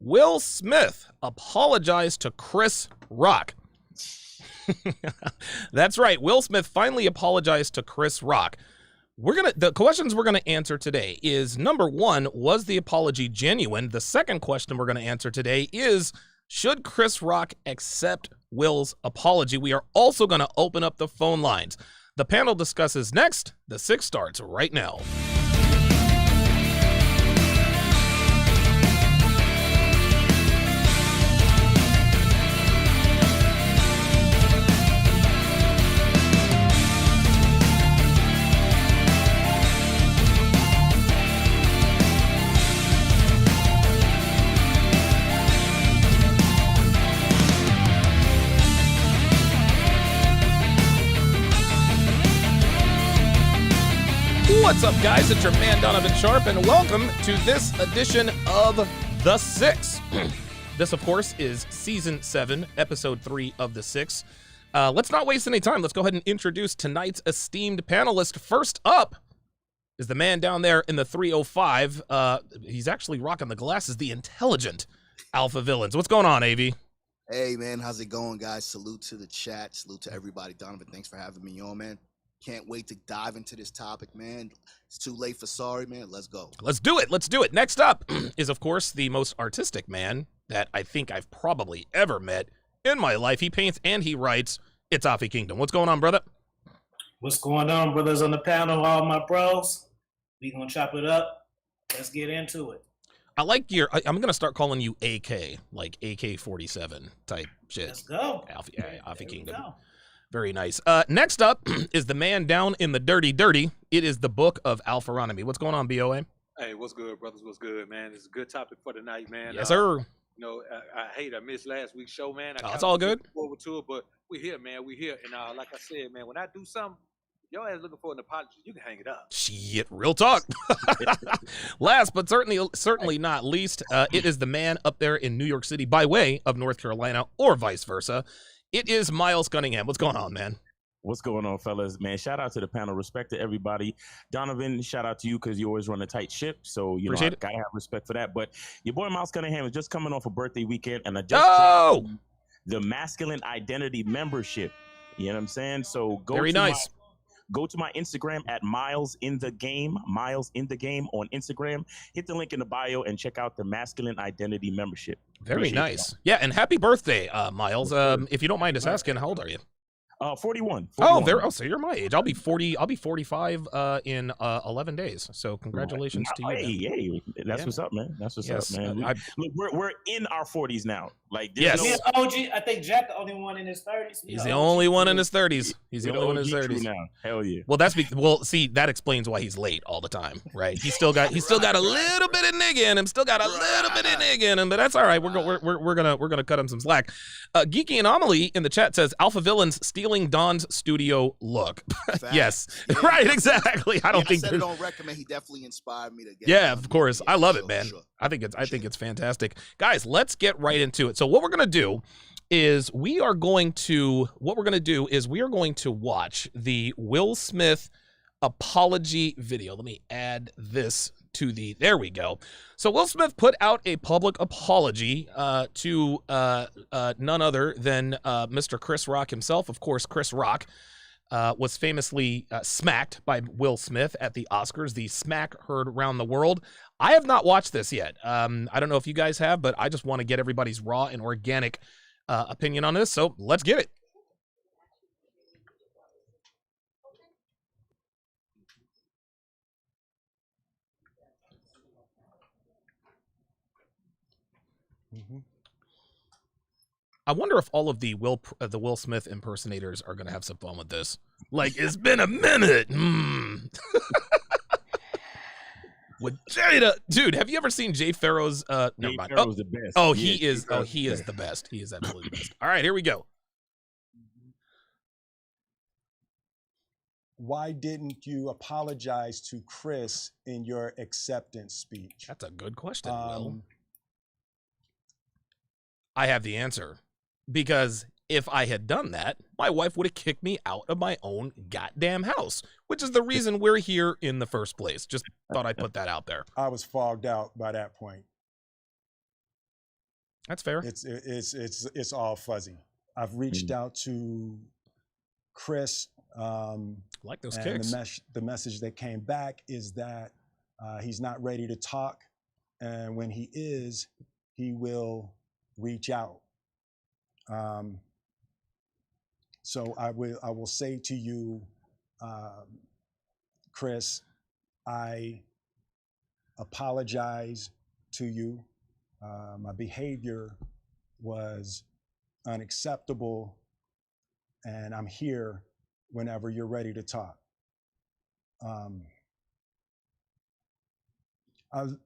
Will Smith apologized to Chris Rock. That's right. Will Smith finally apologized to Chris Rock. The questions we're gonna answer today is, number one, was the apology genuine? The second question we're gonna answer today is, should Chris Rock accept Will's apology? We are also gonna open up the phone lines. The panel discusses next. The Six starts right now. What's up, guys? It's your man, Donovan Sharpe, and welcome to this edition of The Six. This, of course, is Season 7, Episode 3 of The Six. Let's not waste any time. Let's go ahead and introduce tonight's esteemed panelist. First up is the man down there in the 305. He's actually rocking the glasses, the intelligent Alpha Villains. What's going on, AV? Hey, man. How's it going, guys? Salute to the chat. Salute to everybody. Donovan, thanks for having me on, man. Can't wait to dive into this topic, man. It's too late for sorry, man. Let's go. Let's do it. Let's do it. Next up is, of course, the most artistic man that I think I've probably ever met in my life. He paints and he writes. It's Afi Kingdom. What's going on, brother? What's going on, brothers on the panel, all my bros? We gonna chop it up. Let's get into it. I like I'm going to start calling you AK, like AK-47 type shit. Let's go. Afi Kingdom. Go. Very nice. Next up is the man down in the dirty. It is the Book of Alpharonomy. What's going on, BOA? Hey, what's good, brothers? What's good, man? It's a good topic for tonight, man. Yes, sir. You know, I missed last week's show, man. It's all good. Forward to it, but we're here, man. We're here. And like I said, man, when I do something, your ass looking for an apology, you can hang it up. Shit, real talk. Last but certainly not least, it is the man up there in New York City by way of North Carolina, or vice versa. It is Miles Cunningham. What's going on, man? What's going on, fellas? Man, shout out to the panel. Respect to everybody. Donovan, shout out to you because you always run a tight ship. So, you know, I gotta have respect for that. But your boy Miles Cunningham is just coming off a birthday weekend, and I just the Masculine Identity membership. You know what I'm saying? So go to my Instagram at Miles in the Game on Instagram. Hit the link in the bio and check out the Masculine Identity membership. Very nice. Yeah, and happy birthday, Miles. If you don't mind us asking, how old are you? 41. So you're my age. I'll be 40. I'll be 45 in 11 days. So congratulations to you. Hey, that's what's up, man. That's what's up, man. Look, we're in our 40s now. Like, yes. OG. I think Jack the only one in his 30s. He's the only one in his 30s. He's the only one in his 30s 30s now. Hell yeah. Well, see, that explains why he's late all the time, right? He's still got a little bit of nigga in him. Still got a little bit of nigga in him, but that's all right. We're gonna cut him some slack. Geeky Anomaly in the chat says Alpha Villains stealing Don's studio look. Yes, yeah. Right, exactly. I don't think I said it on record, man. He definitely inspired me to get. Yeah, of course. I love it, man. Sure. I think it's fantastic, guys. Let's get right into it. So what we're gonna do is we are going to watch the Will Smith apology video. Let me add this to there we go. So Will Smith put out a public apology to none other than Mr. Chris Rock himself. Of course, Chris Rock was famously smacked by Will Smith at the Oscars. The smack heard around the world. I have not watched this yet. I don't know if you guys have, but I just want to get everybody's raw and organic opinion on this. So let's get it. I wonder if all of the Will Smith impersonators are going to have some fun with this. Like, it's been a minute. With Jada, dude, have you ever seen Jay Farrow's? Never mind. Farrow's the best. Oh, he is. Oh, he is the best. He is absolutely the best. All right, here we go. Why didn't you apologize to Chris in your acceptance speech? That's a good question, Will. I have the answer. Because if I had done that, my wife would have kicked me out of my own goddamn house, which is the reason we're here in the first place. Just thought I'd put that out there. I was fogged out by that point. That's fair. It's all fuzzy. I've reached out to Chris. Like those and kicks. the message that came back is that he's not ready to talk, and when he is, he will reach out. So I will say to you, Chris, I apologize to you. My behavior was unacceptable, and I'm here whenever you're ready to talk. I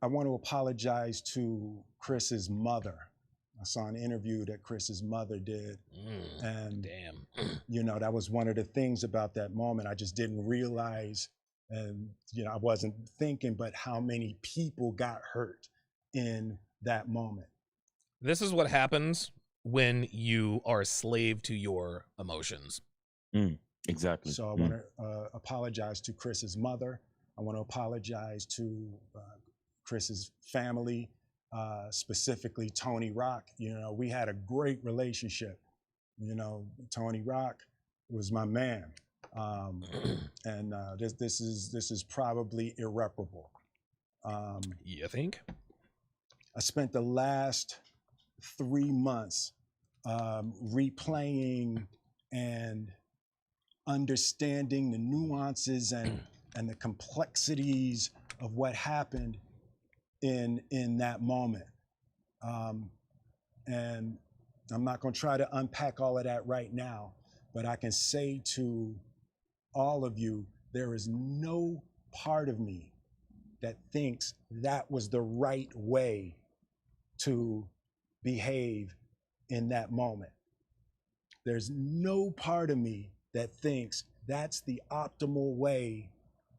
want to apologize to Chris's mother. I saw an interview that Chris's mother did, and you know, that was one of the things about that moment. I just didn't realize, and you know, I wasn't thinking, but how many people got hurt in that moment. This is what happens when you are a slave to your emotions. Exactly. So I want to apologize to Chris's mother. I want to apologize to Chris's family, specifically Tony Rock. You know, we had a great relationship. You know, Tony Rock was my man, and this is probably irreparable. You think? I spent the last 3 months replaying and understanding the nuances and the complexities of what happened in that moment. And I'm not going to try to unpack all of that right now, but I can say to all of you, there is no part of me that thinks that was the right way to behave in that moment. There's no part of me that thinks that's the optimal way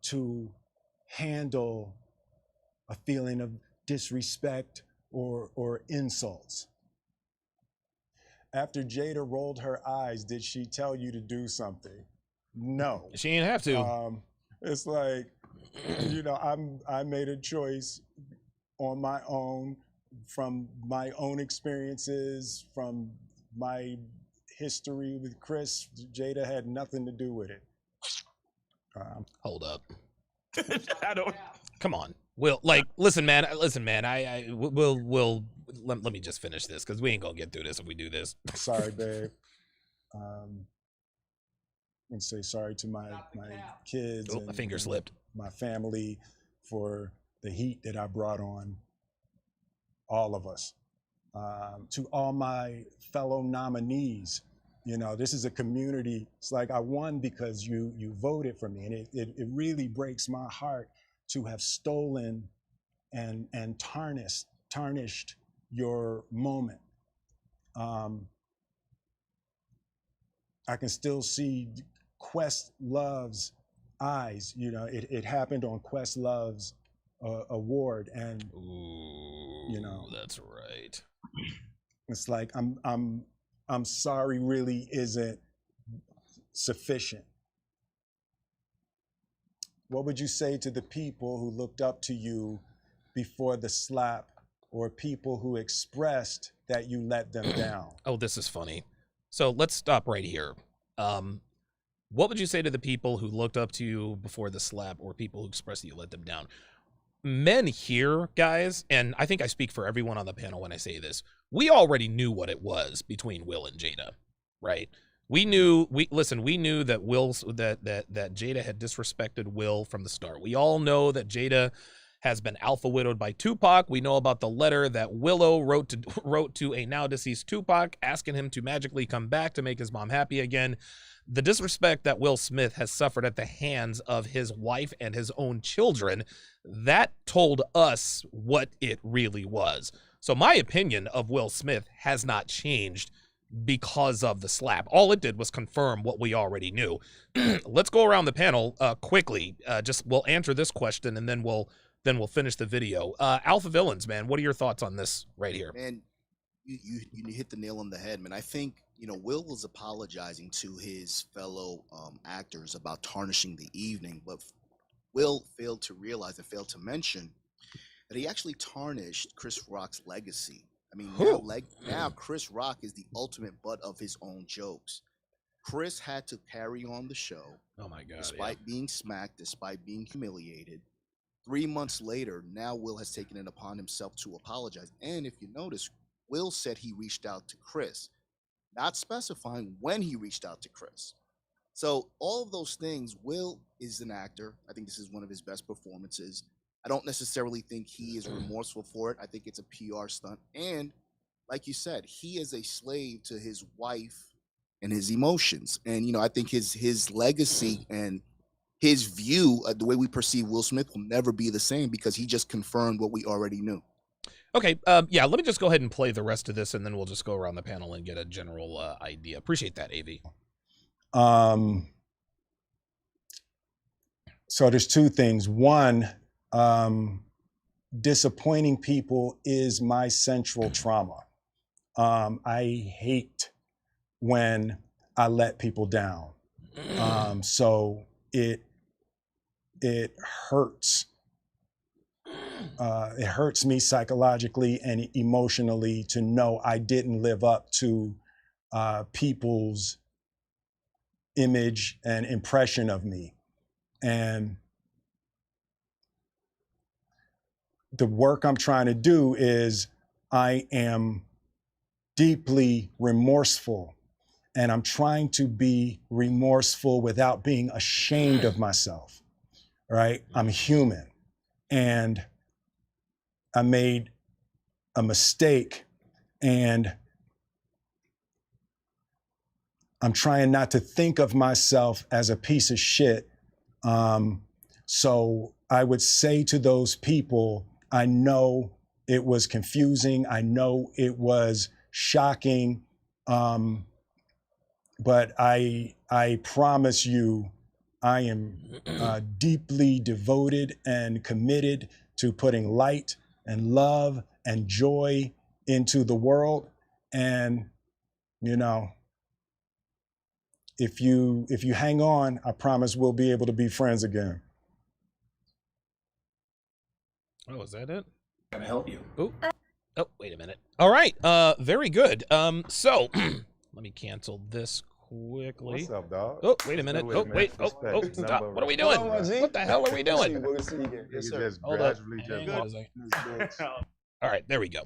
to handle a feeling of disrespect or insults. After Jada rolled her eyes, did she tell you to do something? No. She ain't have to. It's like, you know, I made a choice on my own, from my own experiences, from my history with Chris. Jada had nothing to do with it. Hold up. I don't. Come on. Will, like, listen, man. We'll let me just finish this, because we ain't gonna get through this if we do this. Sorry, babe. And say sorry to my kids. Oh, my finger slipped. My family for the heat that I brought on all of us. To all my fellow nominees, you know, this is a community. It's like I won because you voted for me, and it really breaks my heart to have stolen and tarnished your moment. I can still see Questlove's eyes. You know, it happened on Questlove's award, and Ooh, you know, that's right. It's like I'm sorry really isn't sufficient. What would you say to the people who looked up to you before the slap, or people who expressed that you let them down? Oh, this is funny. So let's stop right here. What would you say to the people who looked up to you before the slap, or people who expressed that you let them down? Men here, guys, and I think I speak for everyone on the panel when I say this, we already knew what it was between Will and Jada, right? We knew that that Jada had disrespected Will from the start. We all know that Jada has been alpha widowed by Tupac. We know about the letter that Willow wrote to a now deceased Tupac, asking him to magically come back to make his mom happy again. The disrespect that Will Smith has suffered at the hands of his wife and his own children, that told us what it really was. So my opinion of Will Smith has not changed because of the slap. All it did was confirm what we already knew. Let's go around the panel quickly. We'll answer this question, and then we'll finish the video. Alpha Villains, man, what are your thoughts on this right here? Man, you hit the nail on the head, man. I think, you know, Will was apologizing to his fellow actors about tarnishing the evening, but Will failed to realize and failed to mention that he actually tarnished Chris Rock's legacy. I mean, Whew. now Chris Rock is the ultimate butt of his own jokes. Chris had to carry on the show. Oh my God. Despite being smacked, despite being humiliated. 3 months later, now Will has taken it upon himself to apologize. And if you notice, Will said he reached out to Chris, not specifying when he reached out to Chris. So all of those things, Will is an actor. I think this is one of his best performances. I don't necessarily think he is remorseful for it. I think it's a PR stunt. And like you said, he is a slave to his wife and his emotions. And, you know, I think his legacy and his view, the way we perceive Will Smith, will never be the same because he just confirmed what we already knew. Okay, yeah, let me just go ahead and play the rest of this, and then we'll just go around the panel and get a general idea. Appreciate that, AV. So there's two things. One, disappointing people is my central trauma. I hate when I let people down. So it hurts. It hurts me psychologically and emotionally to know I didn't live up to people's image and impression of me. And the work I'm trying to do is I am deeply remorseful, and I'm trying to be remorseful without being ashamed of myself, right? I'm human, and I made a mistake, and I'm trying not to think of myself as a piece of shit. So I would say to those people, I know it was confusing. I know it was shocking. But I promise you, I am deeply devoted and committed to putting light and love and joy into the world. And, you know, if you hang on, I promise we'll be able to be friends again. Oh, is that it? Can I help you? Oh, wait a minute. All right, very good. So let me cancel this quickly. What's up, dog? Oh, wait a minute. Oh, wait. Oh, stop. What are we doing? What the hell are we doing? Yes, sir. Just Hold up. gradually Hang just on a second. All right, there we go.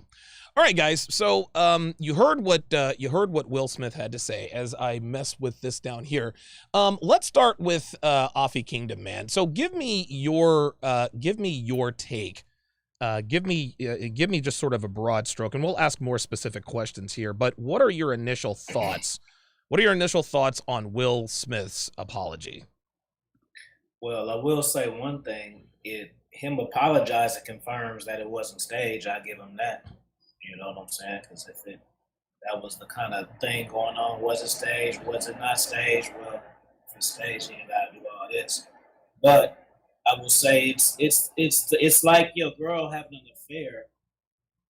All right, guys. So you heard what Will Smith had to say as I mess with this down here. Let's start with Offie Kingdom, man. So give me your take. Give me just sort of a broad stroke, and we'll ask more specific questions here. But what are your initial thoughts? What are your initial thoughts on Will Smith's apology? Well, I will say one thing. Him apologizing confirms that it wasn't staged. I give him that. You know what I'm saying? Because if that was the kind of thing going on, was it staged? Was it not staged? Well, if it's staged, you gotta do all this. But I will say it's like your girl having an affair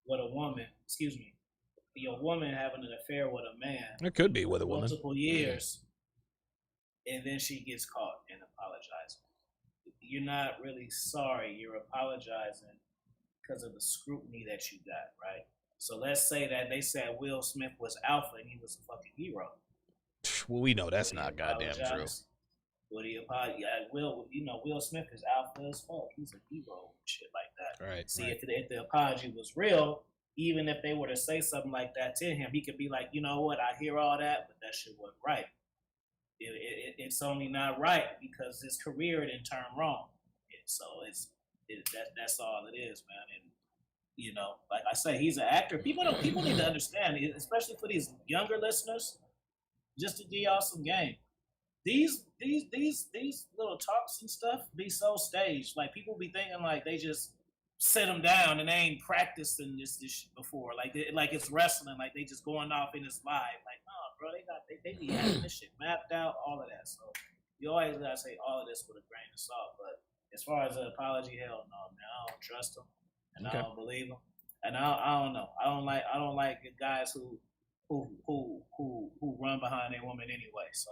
with a woman. Excuse me, your woman having an affair with a man. It could be with a woman. Multiple years, and then she gets caught and apologizes. You're not really sorry. You're apologizing because of the scrutiny that you got, right? So let's say that they said Will Smith was alpha and he was a fucking hero. Well, we know that's not goddamn true. Would he apologize? Will Smith is alpha as fuck. He's a hero and shit like that. Right. See, if the apology was real, even if they were to say something like that to him, he could be like, you know what, I hear all that, but that shit wasn't right. It's only not right because his career didn't turn wrong. So that's all it is, man. And you know, like I say, he's an actor. People need to understand, especially for these younger listeners, just to give y'all some game. These little talks and stuff be so staged. Like people be thinking like they just sit them down and they ain't practicing this shit before. Like it's wrestling. Like they just going off in this live. Like no, bro, they be having this shit mapped out, all of that. So you always gotta say all of this with a grain of salt. But as far as an apology, hell no, man. I don't trust him, and I don't believe him, and I don't know. I don't like guys who run behind their woman anyway. So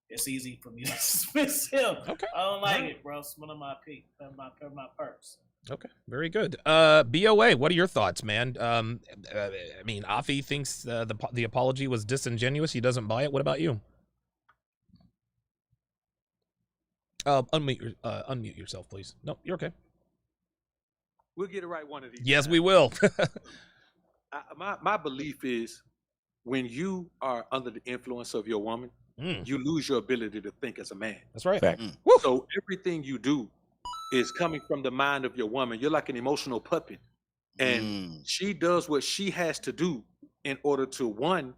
it's easy for me to dismiss him. Okay. I don't like it, bro. It's one of my perks. Okay, very good. BOA, what are your thoughts, man? I mean, Afi thinks the apology was disingenuous. He doesn't buy it. What about you? Unmute yourself, please. No, you're okay. We'll get it right one of these. Yes, times. we will. My belief is when you are under the influence of your woman, you lose your ability to think as a man. That's right. So everything you do is coming from the mind of your woman. You're like an emotional puppet. And she does what she has to do in order to, one,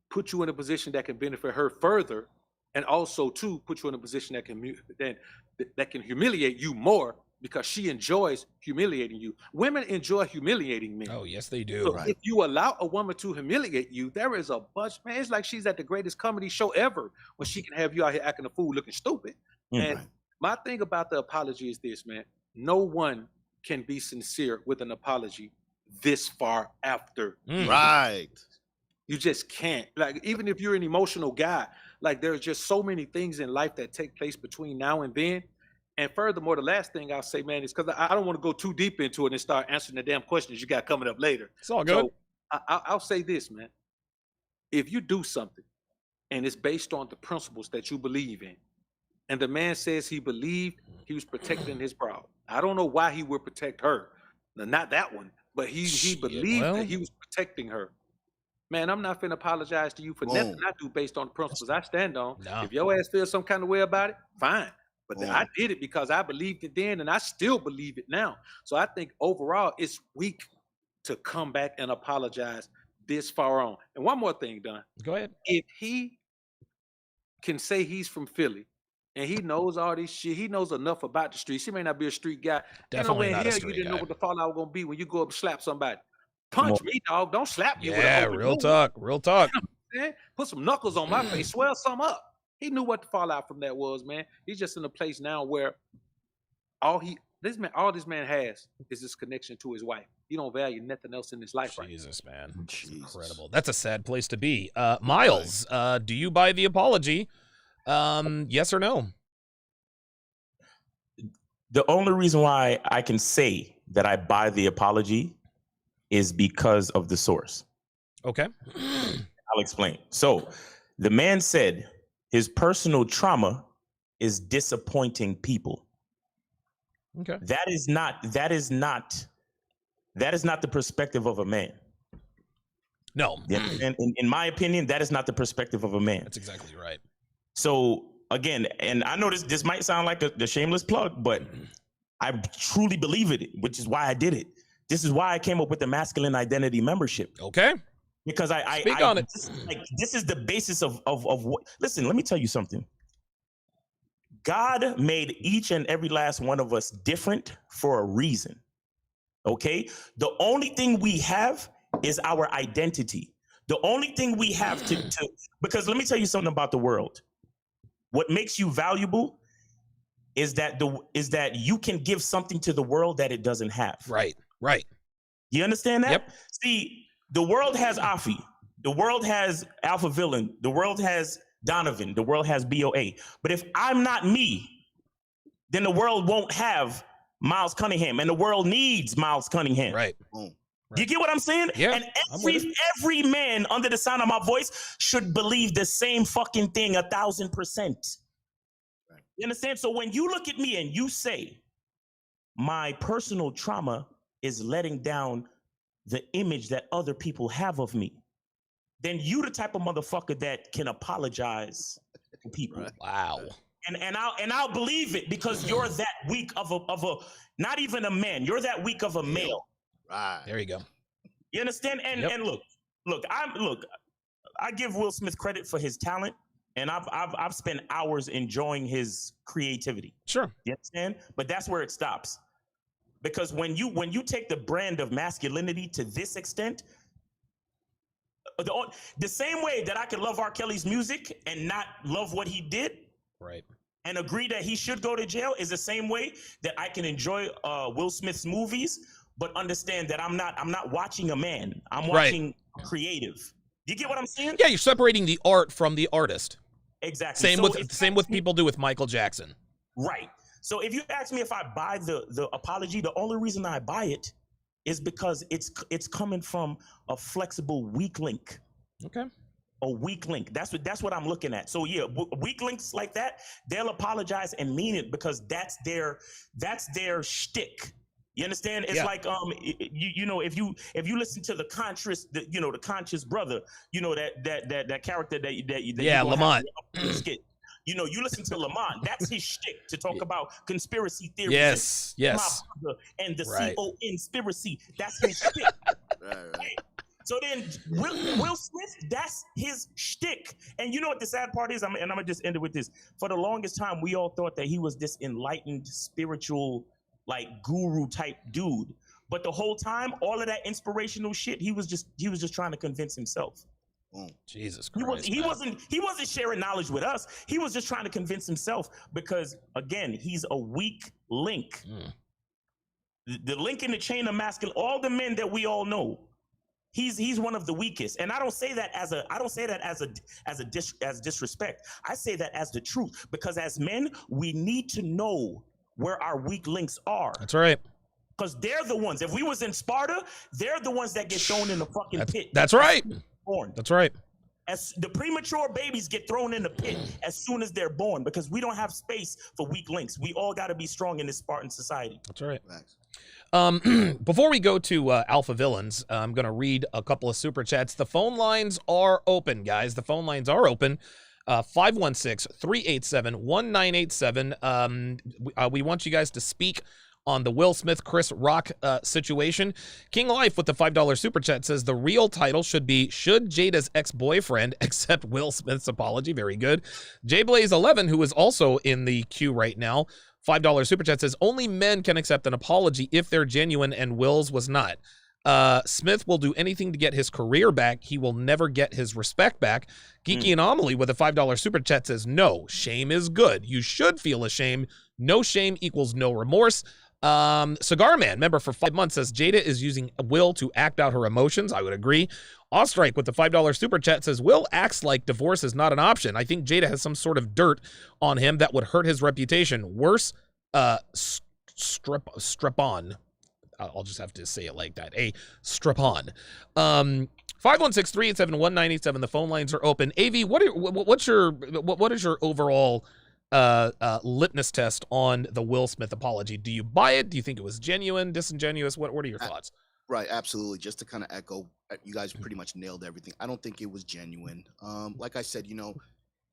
put you in a position that can benefit her further, and also, two, put you in a position that can humiliate you more because she enjoys humiliating you. Women enjoy humiliating men. Oh, yes, they do. So if you allow a woman to humiliate you, there is a bunch, man, it's like she's at the greatest comedy show ever when she can have you out here acting a fool, looking stupid. And my thing about the apology is this, man. No one can be sincere with an apology this far after. Right. You just can't. Like, even if you're an emotional guy, like there's just so many things in life that take place between now and then. And furthermore, the last thing I'll say, man, is because I don't want to go too deep into it and start answering the damn questions you got coming up later. It's all good. So I'll say this, man. If you do something and it's based on the principles that you believe in, and the man says he believed he was protecting his bride. I don't know why he would protect her. No, not that one, but he believed that he was protecting her. Man, I'm not finna apologize to you for nothing I do based on the principles I stand on. No. If your ass feels some kind of way about it, fine. But I did it because I believed it then, and I still believe it now. So I think overall, it's weak to come back and apologize this far on. And one more thing, Don. Go ahead. If he can say he's from Philly, and he knows all this shit, he knows enough about the streets. He may not be a street guy. Definitely not a you street didn't guy. know what the fallout was gonna be when you go up and slap somebody. Punch me, dog. Don't slap me. Yeah, with real talk. Real talk. Put some knuckles on my face. Swell some up. He knew what the fallout from that was, man. He's just in a place now where all this man has is this connection to his wife. He don't value nothing else in his life. Jesus, man. It's incredible. That's a sad place to be. Miles, do you buy the apology? Yes or no? The only reason why I can say that I buy the apology is because of the source. Okay. I'll explain. So the man said his personal trauma is disappointing people. Okay. That is not the perspective of a man. No. And in my opinion, that is not the perspective of a man. That's exactly right. So again, and I know this might sound like the shameless plug, but I truly believe it, which is why I did it. This is why I came up with the masculine identity membership. Okay. Because Speak on it. This is the basis of what. Listen, let me tell you something. God made each and every last one of us different for a reason. Okay? The only thing we have is our identity. The only thing we have to because let me tell you something about the world. What makes you valuable is that you can give something to the world that it doesn't have. Right. Right. You understand that? Yep. See, the world has Afi. The world has Alpha Villain. The world has Donovan. The world has BOA. But if I'm not me, then the world won't have Miles Cunningham, and the world needs Miles Cunningham. Right. You get what I'm saying? Yeah. And every man under the sound of my voice should believe the same fucking thing 1,000%. Right. You understand? So when you look at me and you say, my personal trauma is letting down the image that other people have of me, then you the type of motherfucker that can apologize to people. Right. Wow. And I'll believe it because you're that weak of a not even a man. You're that weak of a male. Right. There you go. You understand? And and look, I give Will Smith credit for his talent, and I've spent hours enjoying his creativity. Sure. You understand? But that's where it stops. Because when you take the brand of masculinity to this extent, the same way that I can love R. Kelly's music and not love what he did, right, and agree that he should go to jail, is the same way that I can enjoy Will Smith's movies, but understand that I'm not watching a man. I'm watching creative. You get what I'm saying? Yeah, you're separating the art from the artist. Exactly. Same with people do with Michael Jackson. Right. So if you ask me if I buy the apology, the only reason I buy it is because it's coming from a flexible weak link. Okay. A weak link. That's what I'm looking at. So yeah, weak links like that, they'll apologize and mean it because that's their shtick. You understand? It's like you know, if you listen to the conscious brother, you know that character that Lamont. Skit. You know, you listen to Lamont. That's his shtick to talk about conspiracy theories. Yes. And the Right. conspiracy. That's his shtick. Right. So then Will Smith, that's his shtick. And you know what the sad part is? I'm gonna just end it with this. For the longest time, we all thought that he was this enlightened, spiritual, like guru type dude. But the whole time, all of that inspirational shit, he was just trying to convince himself. Jesus Christ. He wasn't sharing knowledge with us. He was just trying to convince himself because again, he's a weak link. The link in the chain of masculinity, all the men that we all know, he's one of the weakest. And I don't say that as disrespect. I say that as the truth because as men, we need to know where our weak links are. That's right. Because they're the ones. If we was in Sparta, they're the ones that get thrown in the fucking pit. That's right. Born. That's right. As the premature babies get thrown in the pit as soon as they're born because we don't have space for weak links. We all got to be strong in this Spartan society. That's right. Before we go to Alpha Villains, I'm going to read a couple of super chats. The phone lines are open, guys. The phone lines are open. 516-387-1987. We want you guys to speak on the Will Smith, Chris Rock situation. King Life with the $5 super chat says the real title should be Should Jada's ex-boyfriend accept Will Smith's apology? Very good. JBlaze11, who is also in the queue right now, $5 super chat says only men can accept an apology if they're genuine and Will's was not. Smith will do anything to get his career back. He will never get his respect back. Geeky Anomaly with a $5 super chat says no, shame is good. You should feel ashamed. No shame equals no remorse. Cigar Man, member for 5 months, says Jada is using Will to act out her emotions. I would agree. Ostrike with the $5 super chat says Will acts like divorce is not an option. I think Jada has some sort of dirt on him that would hurt his reputation. Worse, strip on. I'll just have to say it like that. A strip on. 516-387-1987. The phone lines are open. AV, what is your overall litmus test on the Will Smith apology? Do you buy it? Do you think it was genuine, disingenuous? What are your thoughts? Right, absolutely. Just to kind of echo, you guys pretty much nailed everything. I don't think it was genuine. Like I said,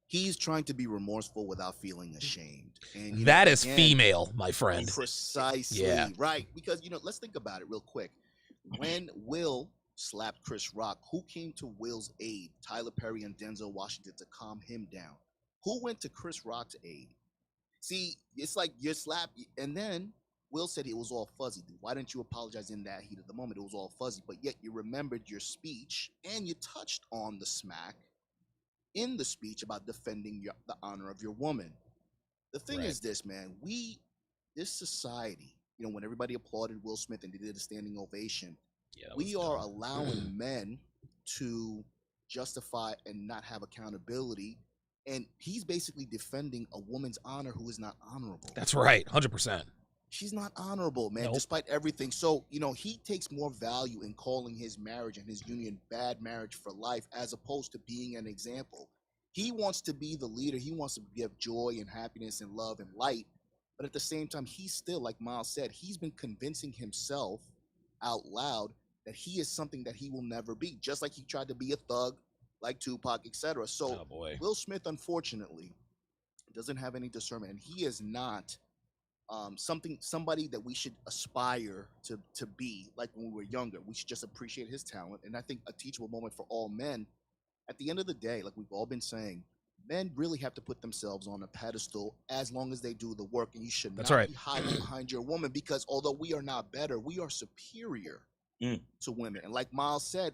he's trying to be remorseful without feeling ashamed. And that is female, my friend. Precisely. Yeah. Right. Because, let's think about it real quick. When Will slapped Chris Rock, who came to Will's aid? Tyler Perry and Denzel Washington to calm him down. Who went to Chris Rock's aid? See, it's like you're slapped, and then Will said it was all fuzzy. Why didn't you apologize in that heat of the moment? It was all fuzzy, but yet you remembered your speech, and you touched on the smack in the speech about defending the honor of your woman. The thing is this, man, this society, when everybody applauded Will Smith and they did a standing ovation, we are allowing men to justify and not have accountability. And he's basically defending a woman's honor who is not honorable. That's right, 100%. She's not honorable, man, despite everything. So, he takes more value in calling his marriage and his union bad marriage for life as opposed to being an example. He wants to be the leader. He wants to give joy and happiness and love and light. But at the same time, he's still, like Miles said, he's been convincing himself out loud that he is something that he will never be, just like he tried to be a thug, like Tupac, etc. So Will Smith, unfortunately, doesn't have any discernment, and he is not somebody that we should aspire to be like when we were younger. We should just appreciate his talent. And I think a teachable moment for all men. At the end of the day, like we've all been saying, men really have to put themselves on a pedestal as long as they do the work. And you should not be hiding behind your woman, because although we are not better, we are superior to women. And like Miles said,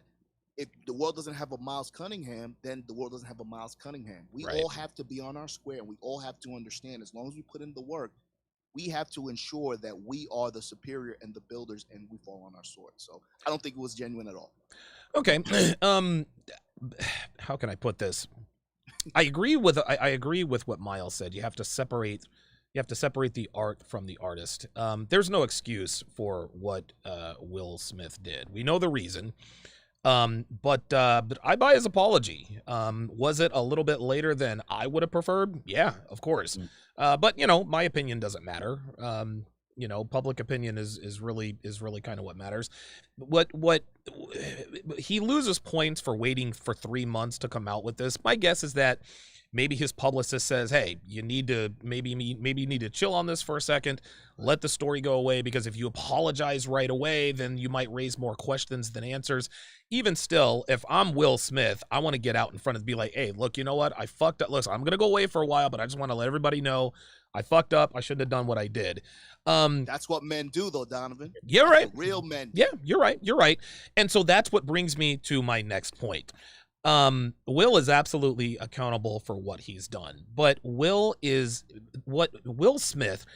if the world doesn't have a Miles Cunningham, then the world doesn't have a Miles Cunningham. We all have to be on our square, and we all have to understand, as long as we put in the work, we have to ensure that we are the superior and the builders, and we fall on our sword. So I don't think it was genuine at all. Okay. How can I put this? I agree with what Miles said. You have to separate You have to separate the art from the artist. There's no excuse for what Will Smith did. We know the reason. But I buy his apology. Was it a little bit later than I would have preferred? Yeah, of course. But you know, my opinion doesn't matter. You know, public opinion is really kind of what matters. What he loses points for waiting for 3 months to come out with this. My guess is that maybe his publicist says, hey, you need to maybe you need to chill on this for a second, let the story go away, because if you apologize right away, then you might raise more questions than answers. Even still, if I'm Will Smith, I want to get out in front and be like, hey, look, you know what? I fucked up. Listen, I'm going to go away for a while, but I just want to let everybody know I fucked up. I shouldn't have done what I did. That's what men do, though, Donovan. You're right. Real men. Yeah, you're right. You're right. And so that's what brings me to my next point. Will is absolutely accountable for what he's done, but Will Smith,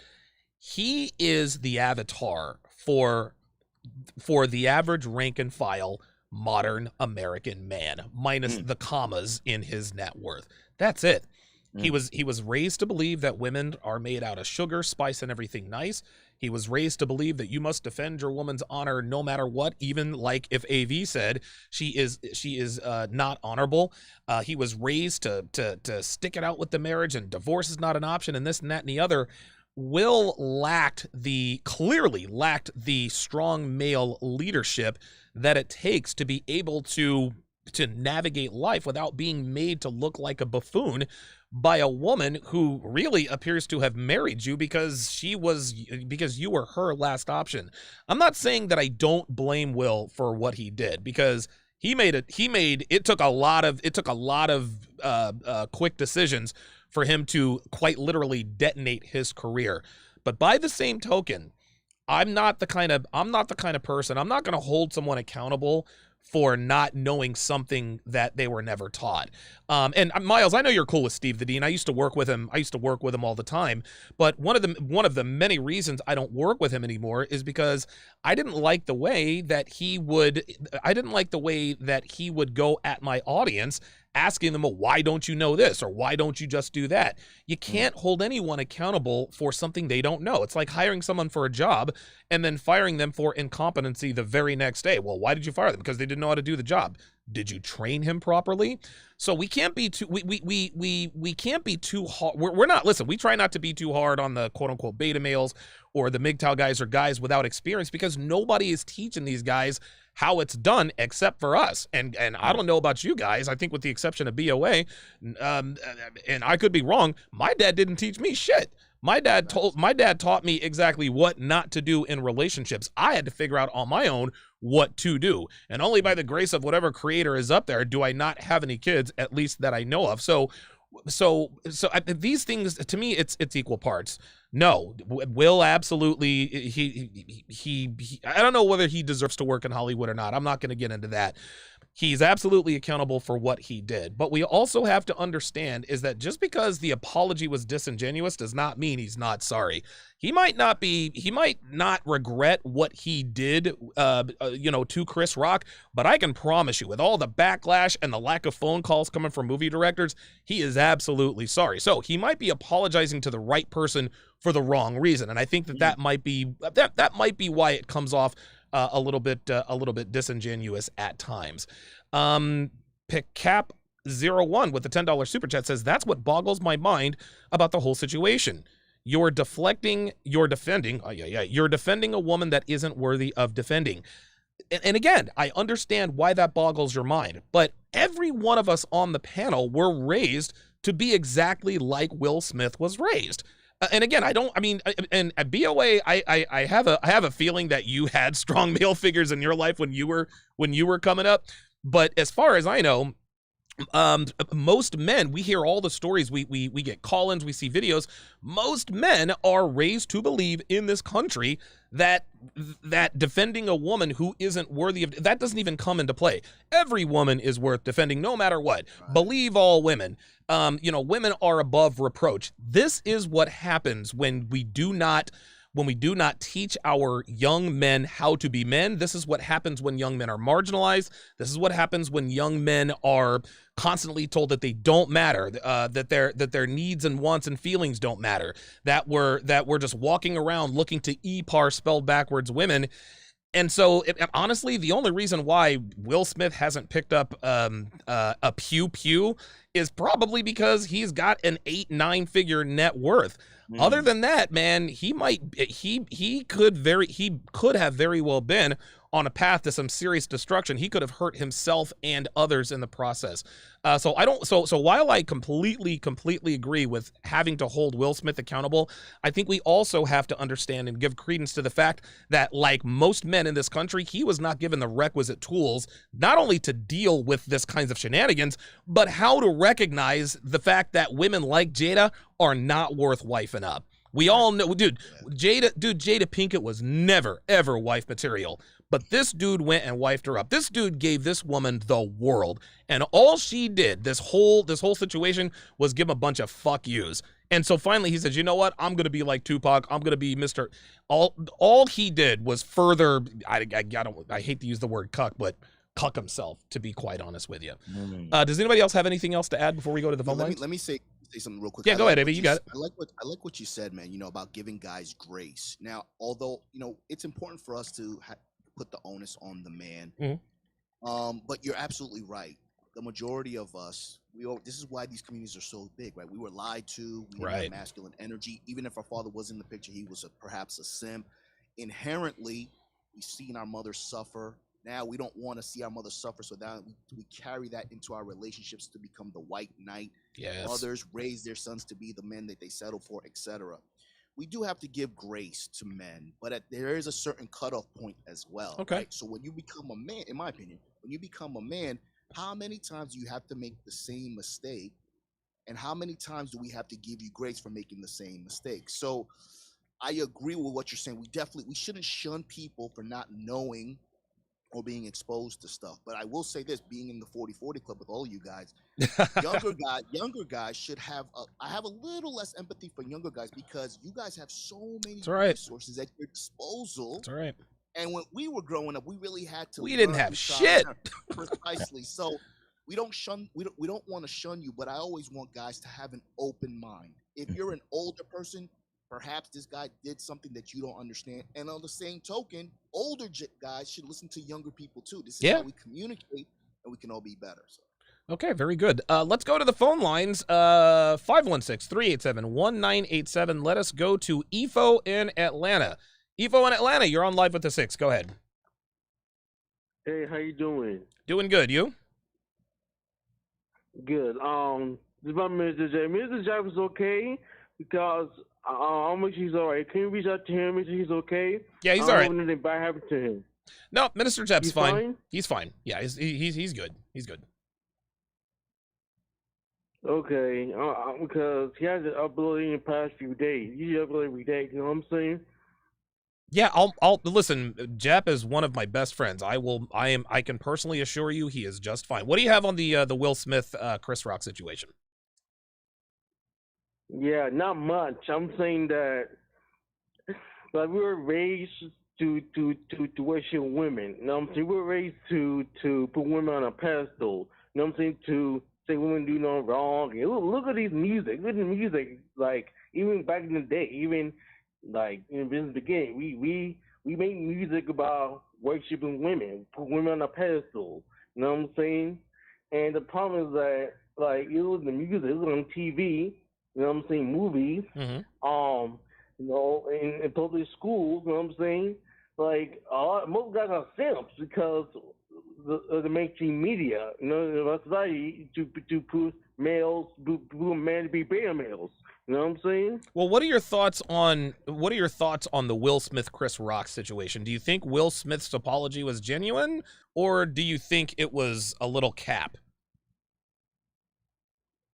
he is the avatar for the average rank and file modern American man, minus the commas in his net worth. That's it. He was raised to believe that women are made out of sugar, spice, and everything nice. He was raised to believe that you must defend your woman's honor no matter what, even like if AV said she is not honorable. He was raised to stick it out with the marriage, and divorce is not an option, and this and that and the other. Will clearly lacked the strong male leadership that it takes to be able to navigate life without being made to look like a buffoon by a woman who really appears to have married you because you were her last option. I'm not saying that I don't blame Will for what he did, because it took a lot of quick decisions for him to quite literally detonate his career. But by the same token, I'm not the kind of person, I'm not going to hold someone accountable for not knowing something that they were never taught. And Miles, I know you're cool with Steve the Dean. I used to work with him all the time. But one of the many reasons I don't work with him anymore is because I didn't like the way that he would go at my audience, asking them, well, why don't you know this? Or why don't you just do that? You can't hold anyone accountable for something they don't know. It's like hiring someone for a job and then firing them for incompetency the very next day. Well, why did you fire them? Because they didn't know how to do the job. Did you train him properly? So we can't be too, we can't be too hard. We try not to be too hard on the quote unquote beta males or the MGTOW guys or guys without experience, because nobody is teaching these guys how it's done except for us. And I don't know about you guys. I think with the exception of BOA, and I could be wrong, my dad didn't teach me shit. My dad taught me exactly what not to do in relationships. I had to figure out on my own what to do. And only by the grace of whatever creator is up there do I not have any kids, at least that I know of. So these things, to me, it's equal parts. No, Will absolutely, he I don't know whether he deserves to work in Hollywood or not. I'm not going to get into that. He's absolutely accountable for what he did. But we also have to understand is that just because the apology was disingenuous does not mean he's not sorry. He might not regret what he did, to Chris Rock, but I can promise you, with all the backlash and the lack of phone calls coming from movie directors, he is absolutely sorry. So he might be apologizing to the right person for the wrong reason. And I think that might be why it comes off a little bit disingenuous at times. Pickcap01 with the $10 super chat says, that's what boggles my mind about the whole situation. You're defending a woman that isn't worthy of defending. And again, I understand why that boggles your mind, but every one of us on the panel were raised to be exactly like Will Smith was raised. And again, and at BOA, I have a feeling that you had strong male figures in your life when you were coming up. But as far as I know, most men, we hear all the stories, we get call-ins, we see videos. Most men are raised to believe in this country that defending a woman who isn't worthy of, that doesn't even come into play. Every woman is worth defending no matter what. Right. Believe all women. Women are above reproach. This is what happens when we do not when we do not teach our young men how to be men, this is what happens when young men are marginalized. This is what happens when young men are constantly told that they don't matter, that their needs and wants and feelings don't matter, that we're just walking around looking to e-par spelled backwards women. And so, honestly, the only reason why Will Smith hasn't picked up a pew pew is probably because he's got an 8-9 figure net worth. Other than that, man, he could have very well been on a path to some serious destruction. He could have hurt himself and others in the process. So while I completely agree with having to hold Will Smith accountable, I think we also have to understand and give credence to the fact that, like most men in this country, he was not given the requisite tools, not only to deal with this kinds of shenanigans, but how to recognize the fact that women like Jada are not worth wifing up. We all know, Jada Pinkett was never, ever wife material. But this dude went and wifed her up. This dude gave this woman the world. And all she did, this whole situation, was give him a bunch of fuck yous. And so finally he says, you know what? I'm going to be like Tupac. I'm going to be Mr. All he did was further, I hate to use the word cuck, but cuck himself, to be quite honest with you. Does anybody else have anything else to add before we go to the phone lines? Let me say something real quick. Yeah, go ahead, Amy. You got it. I like what you said, man, about giving guys grace. Now, although, it's important for us to put the onus on the man. But you're absolutely right. The majority of us, this is why these communities are so big, right? We were lied to. We didn't have masculine energy. Even if our father was in the picture, he was perhaps a simp. Inherently, we've seen our mothers suffer. Now we don't want to see our mothers suffer, so now we carry that into our relationships to become the white knight. Yes. Others raise their sons to be the men that they settle for, etc. We do have to give grace to men, but there is a certain cutoff point as well. Okay. Right? So when you become a man, in my opinion, when you become a man, how many times do you have to make the same mistake? And how many times do we have to give you grace for making the same mistake? So I agree with what you're saying. We shouldn't shun people for not knowing or being exposed to stuff. But I will say this, being in the 40-40 club with all you guys, younger guys should have, I have a little less empathy for younger guys because you guys have so many resources at your disposal. That's all right. And when we were growing up, we really had to. We didn't have shit. Precisely. So we don't want to shun you, but I always want guys to have an open mind. If you're an older person, perhaps this guy did something that you don't understand. And on the same token, older guys should listen to younger people too. This is how we communicate and we can all be better. So. Okay, very good. Let's go to the phone lines. 516-387-1987. Let us go to Efo in Atlanta. Efo in Atlanta, you're on Live with the Six. Go ahead. Hey, how you doing? Doing good. You? Good. This is about Mr. J. Mr. J was okay because I'll make sure he's all right. Can you reach out to him, make sure he's okay? Yeah, he's all right. Anything bad happened to him? No, Minister Jep's fine. Fine. He's fine. Yeah, he's good. He's good. Okay, because he hasn't uploaded in the past few days. You upload every day. You know what I'm saying? Yeah, I'll listen. Jep is one of my best friends. I can personally assure you he is just fine. What do you have on the Will Smith Chris Rock situation? Yeah, not much. I'm saying that, like, we were raised to worship women. You know what I'm saying? We were raised to put women on a pedestal. You know what I'm saying? To say women do no wrong. And look at these music. Look at the music. Like, even back in the day, even like in the beginning, we made music about worshiping women, put women on a pedestal. You know what I'm saying? And the problem is that, like, it was the music, it was on TV. You know what I'm saying? Movies. Mm-hmm. You know, in public schools. You know what I'm saying? Like, most guys are simps because the mainstream media. You know, the society to put males, put men to be beta males. You know what I'm saying? Well, what are your thoughts on the Will Smith Chris Rock situation? Do you think Will Smith's apology was genuine, or do you think it was a little cap?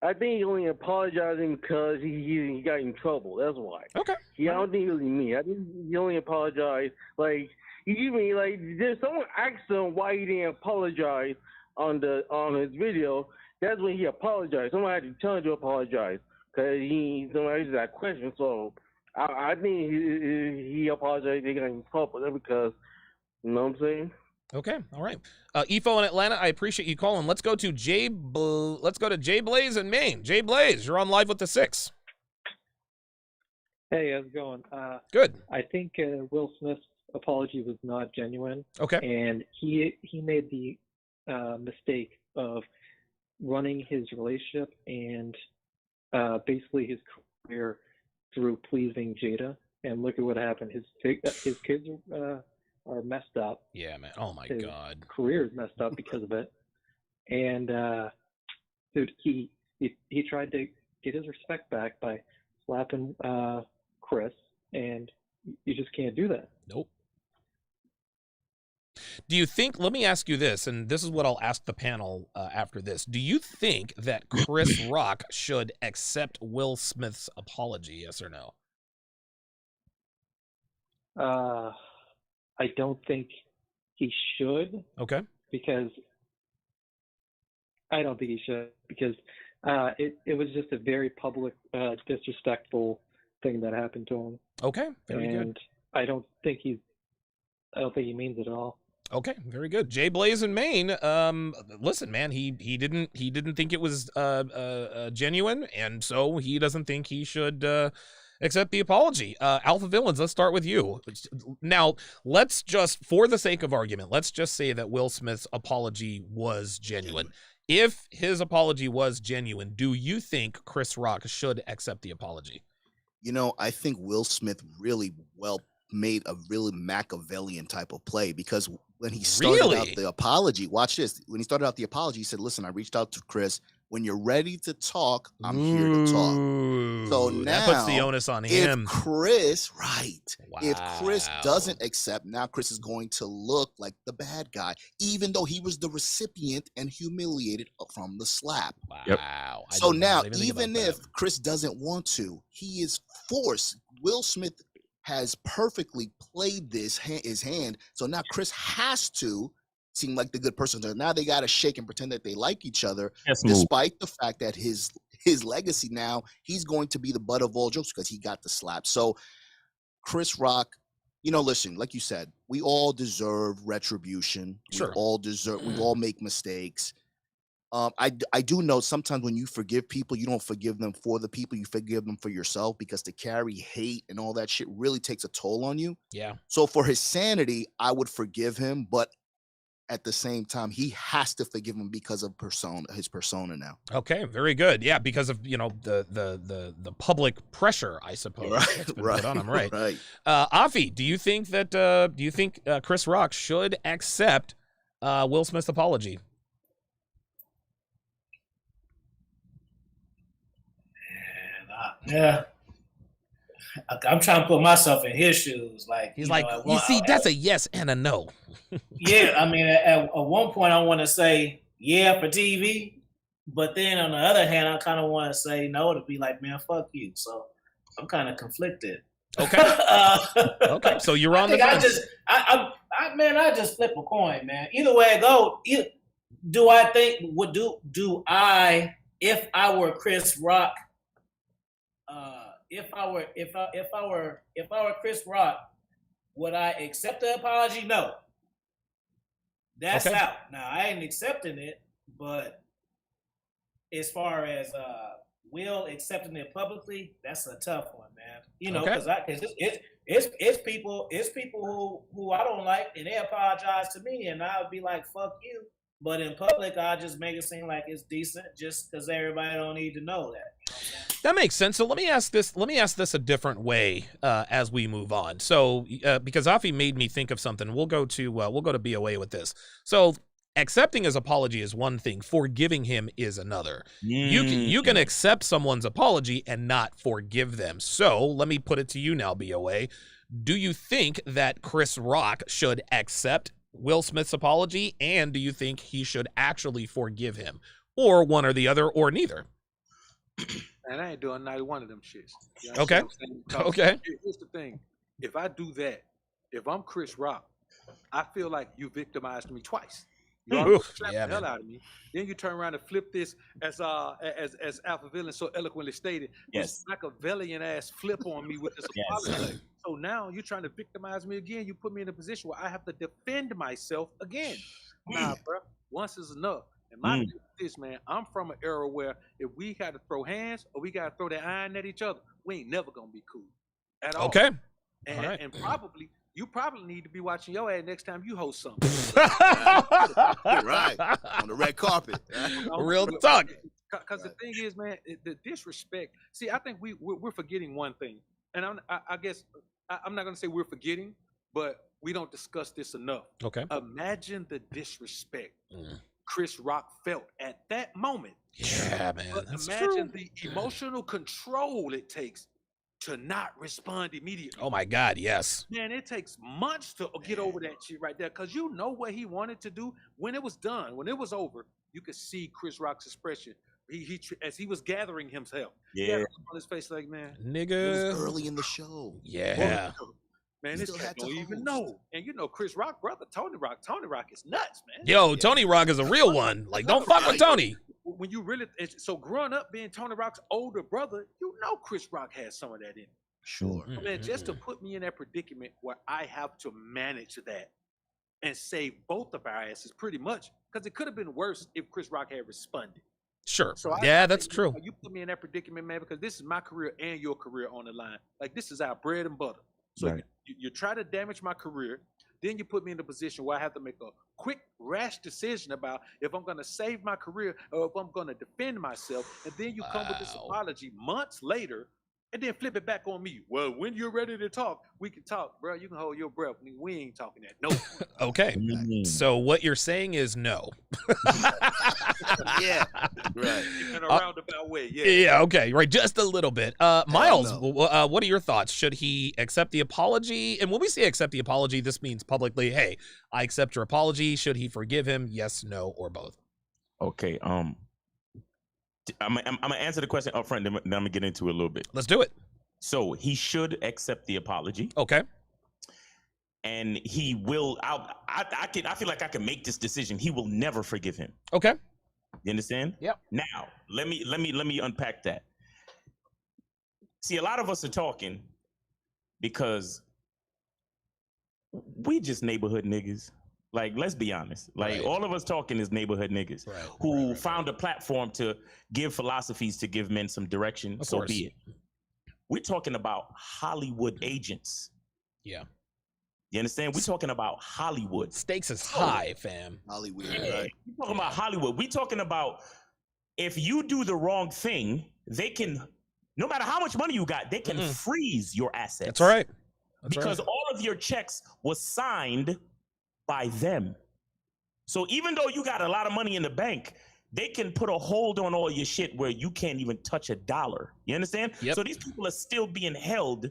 I think he only apologizing because he got in trouble. That's why. Okay. I don't think it was me. I think he only apologized. Like, even like, there's someone asked him why he didn't apologize on his video. That's when he apologized. Someone had to tell him to apologize because somebody asked that question. So I think he apologized in public because, you know what I'm saying? Okay, all right. Efo in Atlanta, I appreciate you calling. Let's go to Jay Blaze in Maine. Jay Blaze, you're on live with the 6. Hey, how's it going? Good. I think Will Smith's apology was not genuine. Okay. And he made the mistake of running his relationship and basically his career through pleasing Jada. And look at what happened. His kids are messed up. Yeah, man. Oh my his God. career is messed up because of it. And dude, he tried to get his respect back by slapping Chris, and you just can't do that. Nope. Do you think, let me ask you this, and this is what I'll ask the panel after this. Do you think that Chris Rock should accept Will Smith's apology, yes or no? I don't think he should. Okay. Because I don't think he should, because it was just a very public, disrespectful thing that happened to him. Okay, very good. And I don't think he means it at all. Okay, very good. Jay Blaze in Maine. Listen, man, he didn't think it was genuine, and so he doesn't think he should accept the apology. Alpha Villains, let's start with you. Now, let's just, for the sake of argument, let's just say that Will Smith's apology was genuine. If his apology was genuine, do you think Chris Rock should accept the apology? You know, I think Will Smith really made a really Machiavellian type of play, because when he started out the apology, watch this. When he started out the apology, he said, listen, I reached out to Chris. When you're ready to talk, I'm here to talk. So now that puts the onus on him. If Chris, if Chris Wow. doesn't accept, now Chris is going to look like the bad guy, even though he was the recipient and humiliated from the slap. Wow. I So did now, not even think even about if Chris doesn't want to, he is forced. Will Smith has perfectly played his hand. So now Chris has to seem like the good person. So now they got to shake and pretend that they like each other, despite the fact that his legacy now, he's going to be the butt of all jokes because he got the slap. So Chris Rock, you know, listen, like you said, we all deserve retribution. Sure. We all make mistakes. I do know sometimes when you forgive people, you don't forgive them for the people, you forgive them for yourself, because to carry hate and all that shit really takes a toll on you. Yeah. So for his sanity, I would forgive him, but at the same time, he has to forgive him because of his persona now. Okay, very good. Yeah, because of, you know, the public pressure, I suppose. That's been put on him, right? Right. Afi, do you think that Chris Rock should accept Will Smith's apology? Yeah. I'm trying to put myself in his shoes. Like He's like, you see, that's a yes and a no. Yeah, I mean, at one point, I want to say yeah for TV, but then on the other hand, I kind of want to say no to be like, man, fuck you. So I'm kind of conflicted. Okay. Okay. So you're on the fence. I just flip a coin, man. Either way it go, do I think if I were Chris Rock, if I were Chris Rock, would I accept the apology? No. That's Okay. out. Now I ain't accepting it, but as far as Will accepting it publicly, that's a tough one, man. You know, because it's people who I don't like, and they apologize to me, and I would be like, "Fuck you." But in public, I just make it seem like it's decent, just because everybody don't need to know that. You know what I'm saying? That makes sense. So let me ask this a different way as we move on. So because Afi made me think of something, we'll go to BOA with this. So accepting his apology is one thing, forgiving him is another. You can accept someone's apology and not forgive them. So let me put it to you now, BOA. Do you think that Chris Rock should accept Will Smith's apology, and do you think he should actually forgive him, or one or the other, or neither? And I ain't doing neither one of them shits. You Okay. understand what I'm saying? Okay. Here's the thing. If I do that, if I'm Chris Rock, I feel like you victimized me twice. Y'all Oof, slap yeah, the hell man. out of me. Then you turn around and flip this as Alpha Villain so eloquently stated. Yes. This Machiavellian ass flip on me with this Yes. apology. So now you're trying to victimize me again. You put me in a position where I have to defend myself again. Nah, bro. Once is enough. And my thing is this, man, I'm from an era where if we got to throw hands or we got to throw that iron at each other, we ain't never gonna be cool at all. Okay. And, All right. and you probably need to be watching your ass next time you host something. Right. On the red carpet. Real talk. Because the thing is, man, the disrespect. See, I think we're forgetting one thing, and I guess I'm not gonna say we're forgetting, but we don't discuss this enough. Okay. Imagine the disrespect Chris Rock felt at that moment. Yeah, man. But That's imagine true. the emotional control it takes to not respond immediately. Oh my God, yes. Man, it takes months to get over that shit right there, because you know what he wanted to do when it was done, when it was over. You could see Chris Rock's expression. He as he was gathering himself. He had Yeah. on his face like, man, It Nigga. was early in the show. Yeah. man, this Still cat had to don't even host. know. And you know, Chris Rock, brother, Tony Rock is nuts, man. Yo, Tony Rock is a real one. Like, don't fuck with Tony. When you really, so growing up being Tony Rock's older brother, you know Chris Rock has some of that in him. Sure. Man, just to put me in that predicament where I have to manage that and save both of our asses pretty much, because it could have been worse if Chris Rock had responded. Sure. So Yeah, that's true. You put me in that predicament, man, because this is my career and your career on the line. Like, this is our bread and butter. So Right. you try to damage my career, then you put me in a position where I have to make a quick, rash decision about if I'm going to save my career or if I'm going to defend myself. And then you come with this Wow. apology months later and then flip it back on me. Well, when you're ready to talk, we can talk, bro. You can hold your breath. We ain't talking that. No. Okay. So what you're saying is no. Yeah. Right. In a roundabout way. Yeah. Yeah, okay. Right, just a little bit. Miles, no. what are your thoughts? Should he accept the apology? And when we say accept the apology, this means publicly, hey, I accept your apology. Should he forgive him? Yes, no, or both? Okay. I'm gonna answer the question up front, then I'm gonna get into it a little bit. Let's do it. So he should accept the apology, Okay. and he will. I feel like I can make this decision. He will never forgive him. Okay. You understand? Yep. Now let me unpack that. See, a lot of us are talking because we just neighborhood niggas. Like, let's be honest. Like, Right. all of us talking is neighborhood niggas Right. who found a platform to give philosophies, to give men some direction. Of so course. be it. We're talking about Hollywood agents. Yeah. You understand? We're talking about Hollywood. Stakes is high, fam. Hollywood, Yeah. right? We're talking about Hollywood. We're talking about if you do the wrong thing, they can, no matter how much money you got, they can freeze your assets. That's all right. That's Because right. all of your checks was signed by them. So even though you got a lot of money in the bank, they can put a hold on all your shit where you can't even touch a dollar. You understand? Yep. So these people are still being held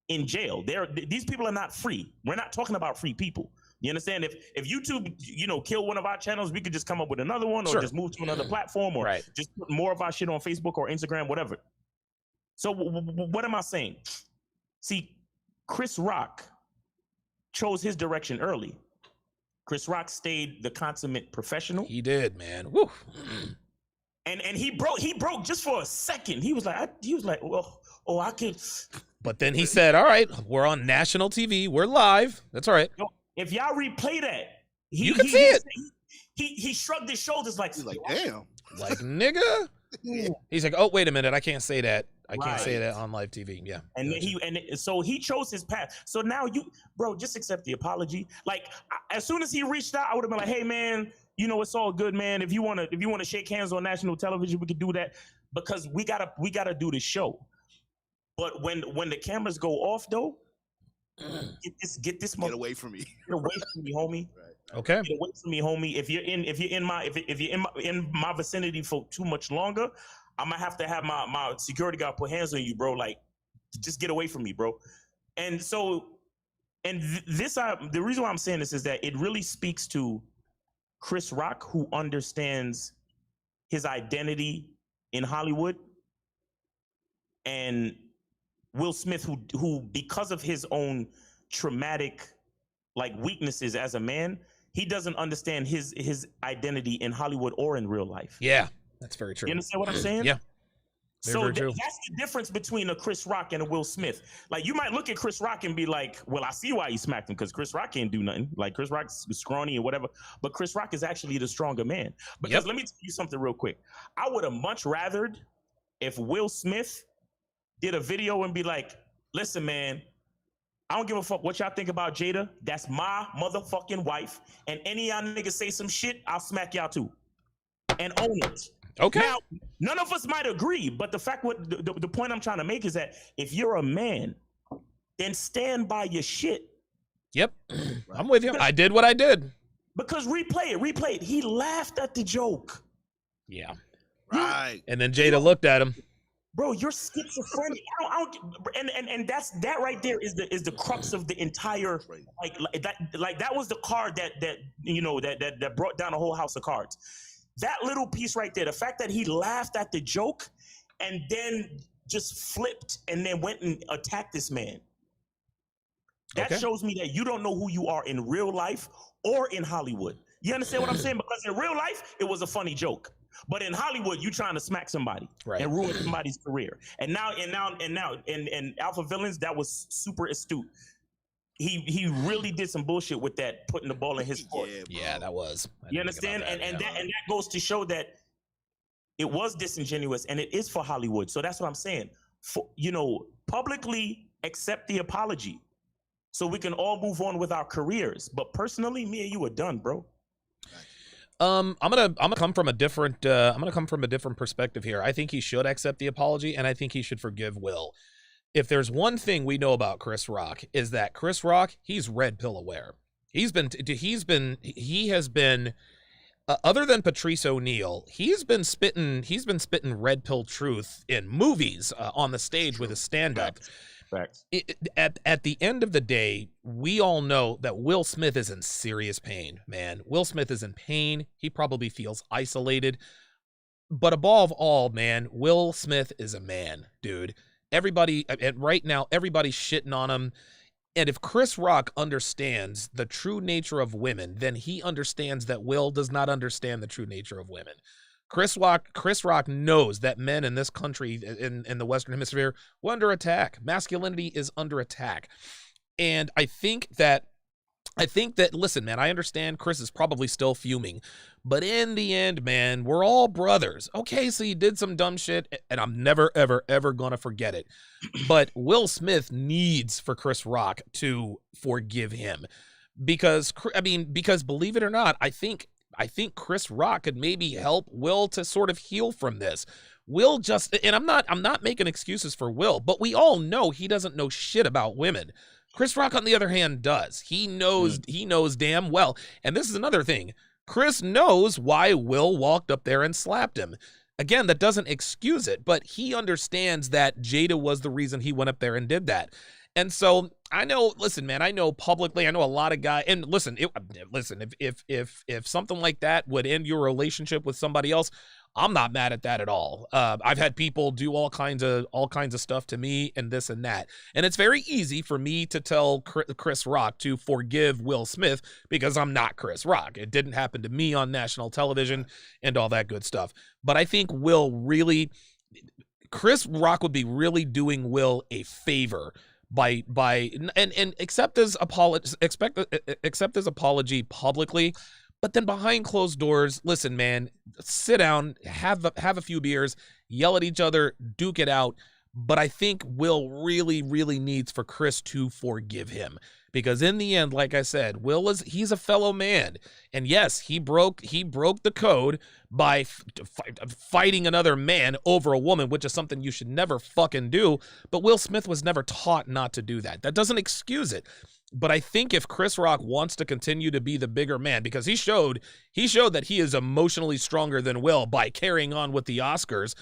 in jail. These people are not free. We're not talking about free people. You understand? If YouTube, kill one of our channels, we could just come up with another one, or Sure. just move to another platform, or Right. just put more of our shit on Facebook or Instagram, whatever. So what am I saying? See, Chris Rock chose his direction early. Chris Rock stayed the consummate professional. He did, man. Woo. And he broke just for a second. He was like, I can. But then he said, all right, we're on national TV. We're live. That's all right. If y'all replay that, You can see it. He shrugged his shoulders like, He's like, damn. Like, nigga. He's like, oh, wait a minute. I can't say that. I can't say Right. that on live TV. Yeah. And Gotcha. so he chose his path. So now just accept the apology. Like, as soon as he reached out, I would have been like, hey man, it's all good, man. If you want to shake hands on national television, we could do that, because we gotta do the show. But when the cameras go off though, get Get away from me. Get away from me, homie. Right. Okay. Get away from me, homie. If you're in my vicinity for too much longer, I'm gonna have to have my security guard put hands on you, bro. Like, just get away from me, bro. And so, the reason why I'm saying this is that it really speaks to Chris Rock, who understands his identity in Hollywood, and Will Smith, who because of his own traumatic weaknesses as a man, he doesn't understand his identity in Hollywood or in real life. Yeah, that's very true. You understand what I'm saying? Yeah. Very true. That's the difference between a Chris Rock and a Will Smith. Like, you might look at Chris Rock and be like, well, I see why he smacked him, because Chris Rock can't do nothing. Like, Chris Rock's scrawny and whatever, but Chris Rock is actually the stronger man. Because let me tell you something real quick. I would have much rathered if Will Smith did a video and be like, listen, man, I don't give a fuck what y'all think about Jada. That's my motherfucking wife. And any of y'all niggas say some shit, I'll smack y'all too. And own it. Okay. Now, none of us might agree, but the point I'm trying to make is that if you're a man, then stand by your shit. Yep. I'm with you. I did what I did. Because replay it. He laughed at the joke. Yeah. Right. And then Jada looked at him. Bro, you're schizophrenic. And that right there is the crux of the entire that was the card that brought down a whole house of cards. That little piece right there, the fact that he laughed at the joke and then just flipped and then went and attacked this man. That shows me that you don't know who you are in real life or in Hollywood. You understand what I'm saying? Because in real life, it was a funny joke. But in Hollywood, you trying to smack somebody and ruin somebody's career. And now in Alpha Villains, that was super astute. He really did some bullshit with that, putting the ball in his court. Yeah, that was. You understand? And that goes to show that it was disingenuous and it is for Hollywood. So that's what I'm saying. Publicly accept the apology so we can all move on with our careers. But personally, me and you are done, bro. I'm gonna come from a different perspective here. I think he should accept the apology, and I think he should forgive Will. If there's one thing we know about Chris Rock, is that Chris Rock, he's red pill aware. He has been other than Patrice O'Neal, he's been spitting red pill truth in movies, on the stage with his stand-up. Facts. At the end of the day, we all know that Will Smith is in serious pain, man. Will Smith is in pain. He probably feels isolated. But above all, man, Will Smith is a man, dude. Everybody, and right now, everybody's shitting on him. And if Chris Rock understands the true nature of women, then he understands that Will does not understand the true nature of women. Chris Rock knows that men in this country, in the Western Hemisphere, were under attack. Masculinity is under attack. And I think that, listen, man, I understand Chris is probably still fuming, but in the end, man, we're all brothers. Okay, so you did some dumb shit, and I'm never, ever, ever gonna forget it. But Will Smith needs for Chris Rock to forgive him. Because believe it or not, I think Chris Rock could maybe help Will to sort of heal from this. Will just, and I'm not making excuses for Will, but we all know he doesn't know shit about women. Chris Rock, on the other hand, does. He knows damn well. And this is another thing. Chris knows why Will walked up there and slapped him. Again, that doesn't excuse it, but he understands that Jada was the reason he went up there and did that. And so I know, listen, man, I know publicly, I know a lot of guys, and listen, if something like that would end your relationship with somebody else, I'm not mad at that at all. I've had people do all kinds of stuff to me and this and that. And it's very easy for me to tell Chris Rock to forgive Will Smith because I'm not Chris Rock. It didn't happen to me on national television and all that good stuff. But I think Chris Rock would be really doing Will a favor by accept his apology publicly, but then behind closed doors, listen, man, sit down, have a few beers, yell at each other, duke it out. But I think Will really, really needs for Chris to forgive him, because in the end, like I said, he's a fellow man, and yes, he broke the code by fighting another man over a woman, which is something you should never fucking do. But Will Smith was never taught not to do that. That doesn't excuse it. But I think if Chris Rock wants to continue to be the bigger man, because he showed that he is emotionally stronger than Will by carrying on with the Oscars,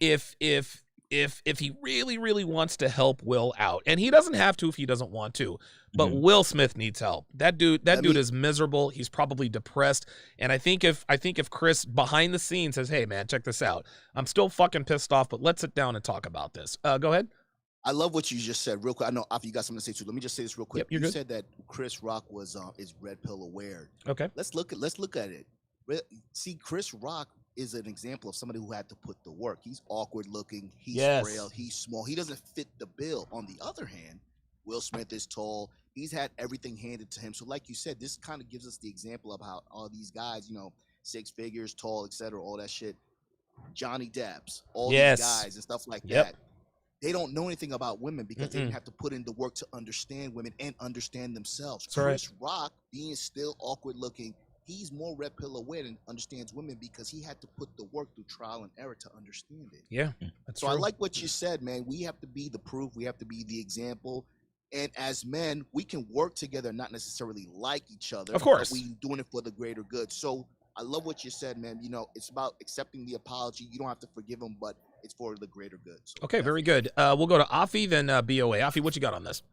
if he really, really wants to help Will out, and he doesn't have to if he doesn't want to, but Will Smith needs help. That dude is miserable. He's probably depressed. And I think if Chris behind the scenes says, hey man, check this out, I'm still fucking pissed off, but let's sit down and talk about this. Go ahead. I love what you just said. Real quick, I know Afi, you got something to say too. Let me just say this real quick. Yep, you're you good. said that Chris Rock was is red pill aware. Okay. Let's look at it. See, Chris Rock is an example of somebody who had to put the work. He's awkward looking. He's frail. He's small. He doesn't fit the bill. On the other hand, Will Smith is tall. He's had everything handed to him. So, like you said, this kind of gives us the example of how all these guys, 6 figures, tall, etc., all that shit. Johnny Depp's, all these guys and stuff like that. They don't know anything about women because they didn't have to put in the work to understand women and understand themselves. That's Chris Rock, being still awkward looking, he's more red pill aware and understands women because he had to put the work through trial and error to understand it. Yeah, that's so true. I like what you said, man. We have to be the proof. We have to be the example. And as men, we can work together, not necessarily like each other. Of course. But we doing it for the greater good. So I love what you said, man. It's about accepting the apology. You don't have to forgive them, but it's for the greater good. So Okay, very good. We'll go to Afi, then BOA. Afi, what you got on this?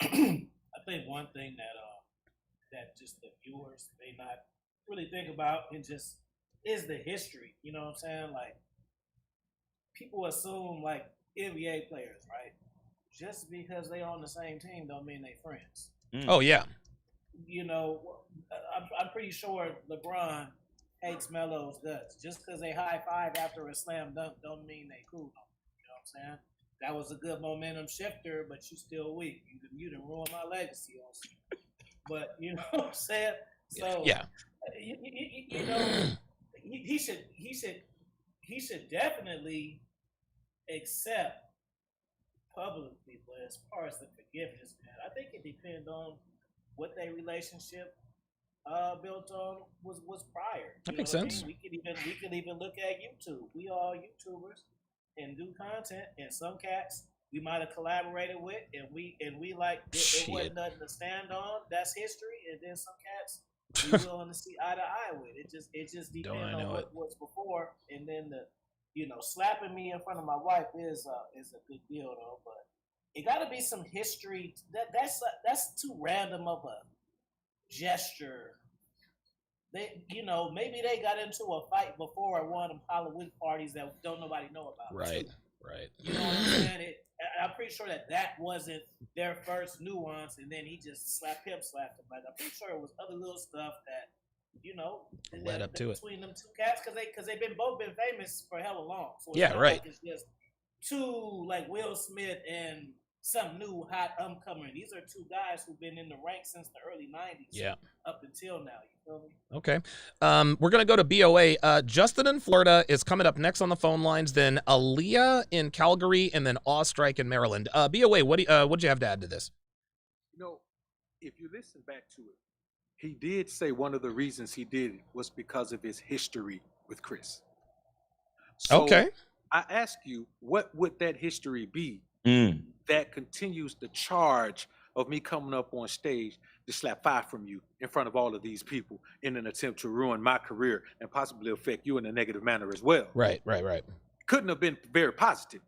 I think one thing that just the viewers may not really think about and just is the history. You know what I'm saying? Like, people assume like NBA players, right? Just because they on the same team don't mean they friends. Oh yeah. I'm pretty sure LeBron hates Melo's guts. Just because they high five after a slam dunk don't mean they cool. You know what I'm saying? That was a good momentum shifter, but you still weak. You done ruined my legacy on some. But you know what I'm saying? So yeah. He should definitely accept publicly, but as far as the forgiveness, man, I think it depends on what their relationship built on was prior. That makes sense. We could even look at YouTube. We all YouTubers and do content, and some cats we might have collaborated with, and we like it wasn't nothing to stand on. That's history, and then some cats we willing to see eye to eye with. It just depends on what was before, and then slapping me in front of my wife is a good deal though, but it got to be some history. That's too random of a gesture. They, maybe they got into a fight before at one of them Halloween parties that don't nobody know about. Right. You know what I'm saying? I'm pretty sure that wasn't their first nuance, and then he just slapped him. Like, I'm pretty sure it was other little stuff that led up to it between them two cats because they've both been famous for hella long. So it's not right. Like it's just two like Will Smith and some new hot upcomer. These are two guys who've been in the ranks since the early 90s. Yeah. Up until now, you feel me? Okay. We're going to go to BOA. Justin in Florida is coming up next on the phone lines, then Aaliyah in Calgary, and then Awestrike in Maryland. BOA, what'd you have to add to this? If you listen back to it, he did say one of the reasons he did it was because of his history with Chris. So okay. I ask you, what would that history be that continues the charge of me coming up on stage to slap fire from you in front of all of these people in an attempt to ruin my career and possibly affect you in a negative manner as well? Right. Couldn't have been very positive.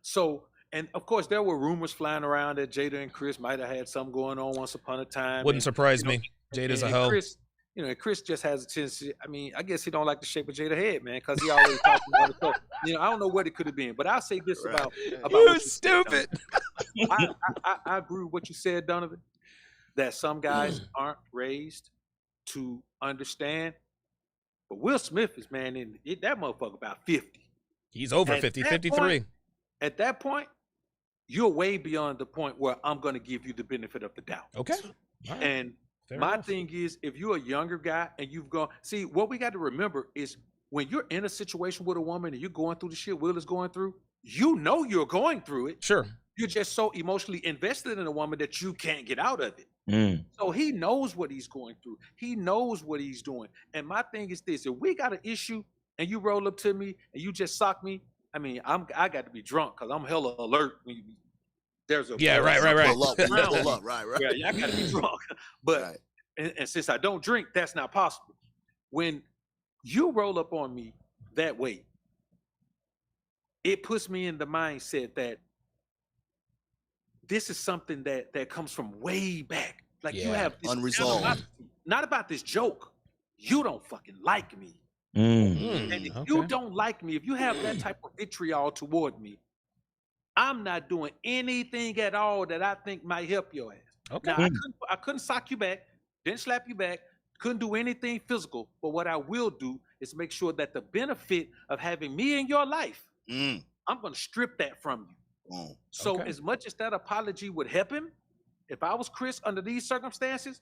So, and of course, there were rumors flying around that Jada and Chris might have had something going on once upon a time. Wouldn't surprise me. Jada's a hoe. Chris just has a tendency. I mean, I guess he don't like the shape of Jada's head, man, because he always talking about it. So, I don't know what it could have been, but I'll say this about you stupid. I agree with what you said, Donovan, that some guys aren't raised to understand. But Will Smith is, man, that motherfucker about 50. He's over 50, 53. At that point, you're way beyond the point where I'm going to give you the benefit of the doubt. Okay. Right. And Fair my enough. thing is, if you're a younger guy and you've gone, see, what we got to remember is when you're in a situation with a woman and you're going through the shit Will is going through, you're going through it. Sure. You're just so emotionally invested in a woman that you can't get out of it. So he knows what he's going through. He knows what he's doing. And my thing is this: if we got an issue and you roll up to me and you just sock me, I mean, I got to be drunk because I'm hella alert. There's a right. Pull up, right. Yeah, I got to be drunk. But and since I don't drink, that's not possible. When you roll up on me that way, it puts me in the mindset that this is something that comes from way back. Like you have this unresolved. Not about this joke. You don't fucking like me. And if you don't like me, if you have that type of vitriol toward me, I'm not doing anything at all that I think might help your ass. Okay. Now, I couldn't sock you back, didn't slap you back, couldn't do anything physical. But what I will do is make sure that the benefit of having me in your life, I'm going to strip that from you. So as much as that apology would help him, if I was Chris under these circumstances,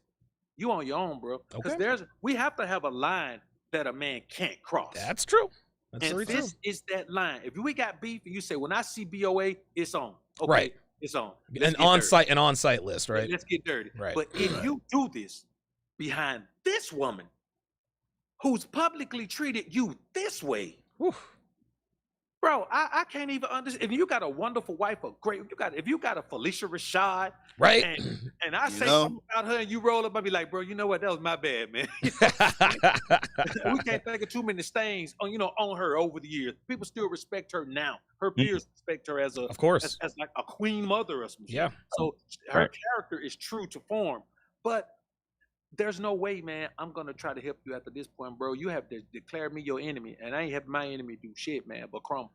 you on your own, bro. Because we have to have a line that a man can't cross. That's true. That's and very this true. is that line. If we got beef and you say, when I see BOA, it's on. Okay, right. It's on. An on-site list, right? Let's get dirty. Right. But if you do this behind this woman who's publicly treated you this way, bro, I can't even understand. If you got a wonderful wife, if you got a Felicia Rashad, right? And I say something about her and you roll up, I'd be like, bro, you know what? That was my bad, man. We can't think of too many stains on her over the years. People still respect her now. Her peers respect her as as like a queen mother or something. Yeah. So her character is true to form. But there's no way, man, I'm going to try to help you after this point, bro. You have to declare me your enemy, and I ain't having my enemy do shit, man, but crumble.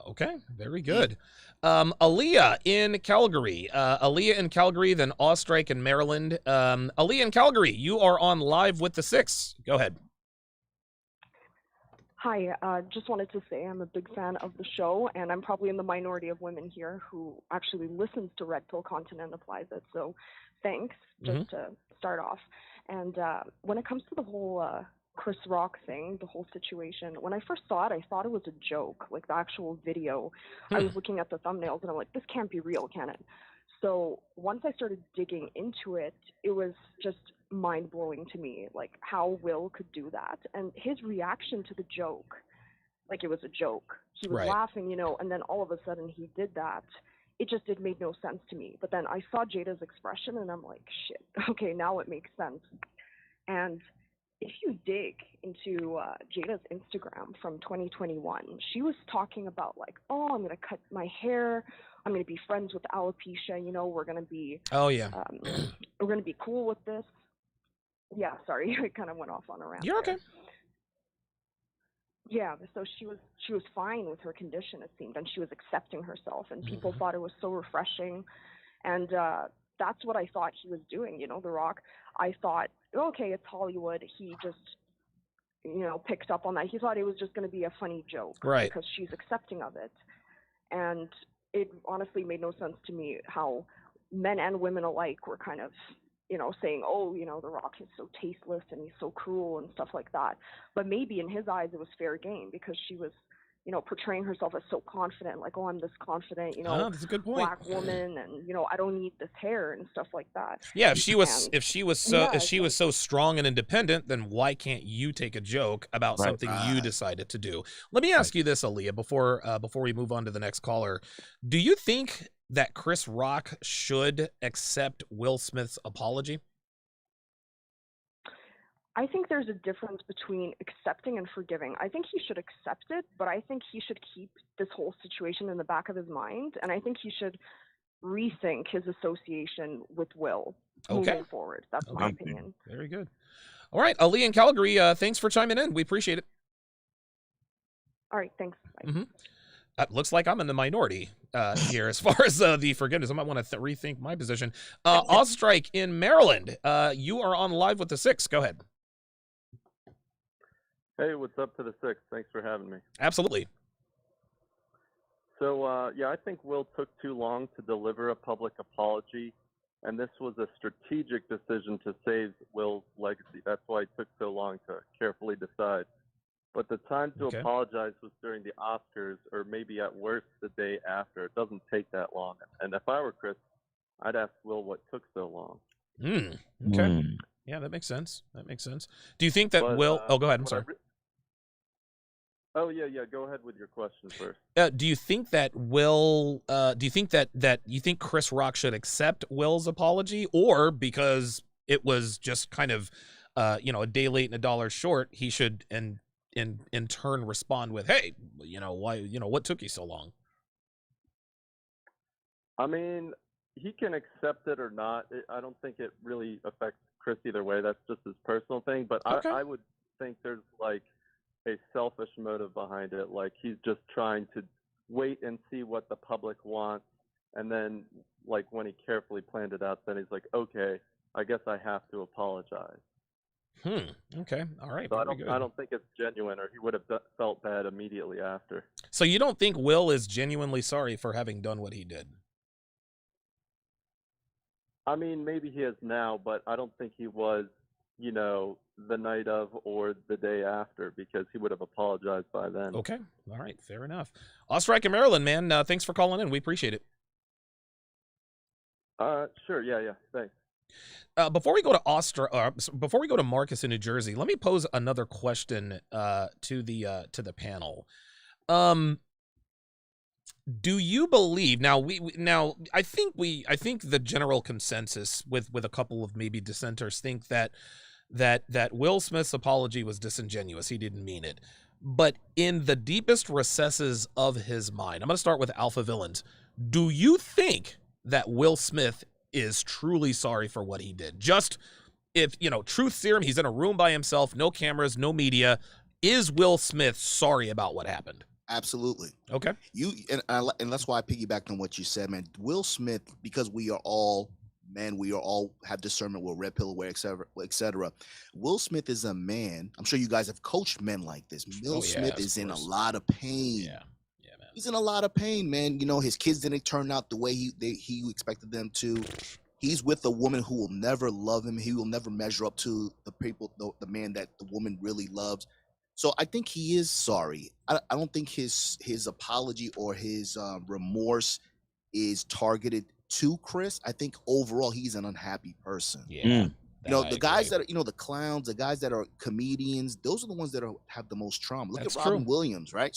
Okay, very good. Aaliyah in Calgary. Then Ostrike in Maryland. Aaliyah in Calgary, you are on Live with the Six. Go ahead. Hi, just wanted to say I'm a big fan of the show, and I'm probably in the minority of women here who actually listens to Red Pill content and applies it. So thanks, just to start off. And when it comes to the whole Chris Rock thing, the whole situation, when I first saw it, I thought it was a joke, like the actual video. I was looking at the thumbnails, and I'm like, this can't be real, can it? So once I started digging into it, it was just mind-blowing to me, like how Will could do that. And his reaction to the joke, like it was a joke. He was laughing, and then all of a sudden he did that. It made no sense to me. But then I saw Jada's expression, and I'm like, shit, okay, now it makes sense. And if you dig into Jada's Instagram from 2021, she was talking about like, oh, I'm going to cut my hair. I'm going to be friends with alopecia. We're going to be, we're going to be cool with this. Yeah, sorry, I kind of went off on a rant. You're okay. Yeah, so she was fine with her condition, it seemed, and she was accepting herself, and people thought it was so refreshing, and that's what I thought he was doing. The Rock. I thought, okay, it's Hollywood. He just, picked up on that. He thought it was just going to be a funny joke, right? Because she's accepting of it, and it honestly made no sense to me how men and women alike were kind of, saying, oh, The Rock is so tasteless and he's so cruel and stuff like that. But maybe in his eyes it was fair game because she was, portraying herself as so confident, like, oh, I'm this confident, that's a good point. Black woman, and I don't need this hair and stuff like that. Yeah, if she was so strong and independent, then why can't you take a joke about something you decided to do? Let me ask you this, Aaliyah, before we move on to the next caller. Do you think that Chris Rock should accept Will Smith's apology? I think there's a difference between accepting and forgiving. I think he should accept it, but I think he should keep this whole situation in the back of his mind, and I think he should rethink his association with Will moving forward. That's my opinion. Very good. All right, Ali in Calgary, thanks for chiming in. We appreciate it. All right, thanks. Bye. Looks like I'm in the minority here as far as the forgiveness. I might want to rethink my position. Ostrike in Maryland, you are on Live with the Six. Go ahead. Hey, what's up to the Six? Thanks for having me. Absolutely. So, I think Will took too long to deliver a public apology, and this was a strategic decision to save Will's legacy. That's why it took so long to carefully decide. But the time to apologize was during the Oscars, or maybe at worst the day after. It doesn't take that long. And if I were Chris, I'd ask Will what took so long. Okay. Yeah, that makes sense. Do you think that Will? Oh, go ahead. I'm sorry. Oh yeah. Go ahead with your question first. Do you think that Will? Do you think that you think Chris Rock should accept Will's apology, or because it was just kind of, a day late and a dollar short, he should in turn respond with, hey, why, what took you so long? I mean, he can accept it or not. I don't think it really affects Chris either way. That's just his personal thing. But I would think there's like a selfish motive behind it. Like he's just trying to wait and see what the public wants And then, like, when he carefully planned it out, then he's like, okay, I guess I have to apologize. Okay. All right. So I Very don't think it's genuine, or he would have felt bad immediately after. So you don't think Will is genuinely sorry for having done what he did? I mean, maybe he is now, but I don't think he was, you know, the night of or the day after, because he would have apologized by then. Okay. All right. Fair enough. Ostrike in Maryland, man. Thanks for calling in. We appreciate it. Sure. Yeah. Thanks. Before we go to before we go to Marcus in New Jersey, let me pose another question to the panel. Do you believe now? I think the general consensus with a couple of maybe dissenters think that Will Smith's apology was disingenuous. He didn't mean it. But in the deepest recesses of his mind, I'm going to start with Alpha Villains. Do you think that Will Smith is truly sorry for what he did? Just if, truth serum, he's in a room by himself, no cameras, no media. Is Will Smith sorry about what happened? Absolutely. Okay. And that's why I piggybacked on what you said, man. Will Smith, because we are all men, we are all have discernment, we're red pill aware, et cetera. Will Smith is a man. I'm sure you guys have coached men like this. Will Smith is in a lot of pain. Yeah, man. He's in a lot of pain, man. His kids didn't turn out the way he expected them to. He's with a woman who will never love him. He will never measure up to the man that the woman really loves. So I think he is sorry. I don't think his apology or his remorse is targeted to Chris. I think overall he's an unhappy person. Yeah. The guys that are, the clowns, the guys that are comedians, those are the ones that have the most trauma. Look at Robin Williams, right?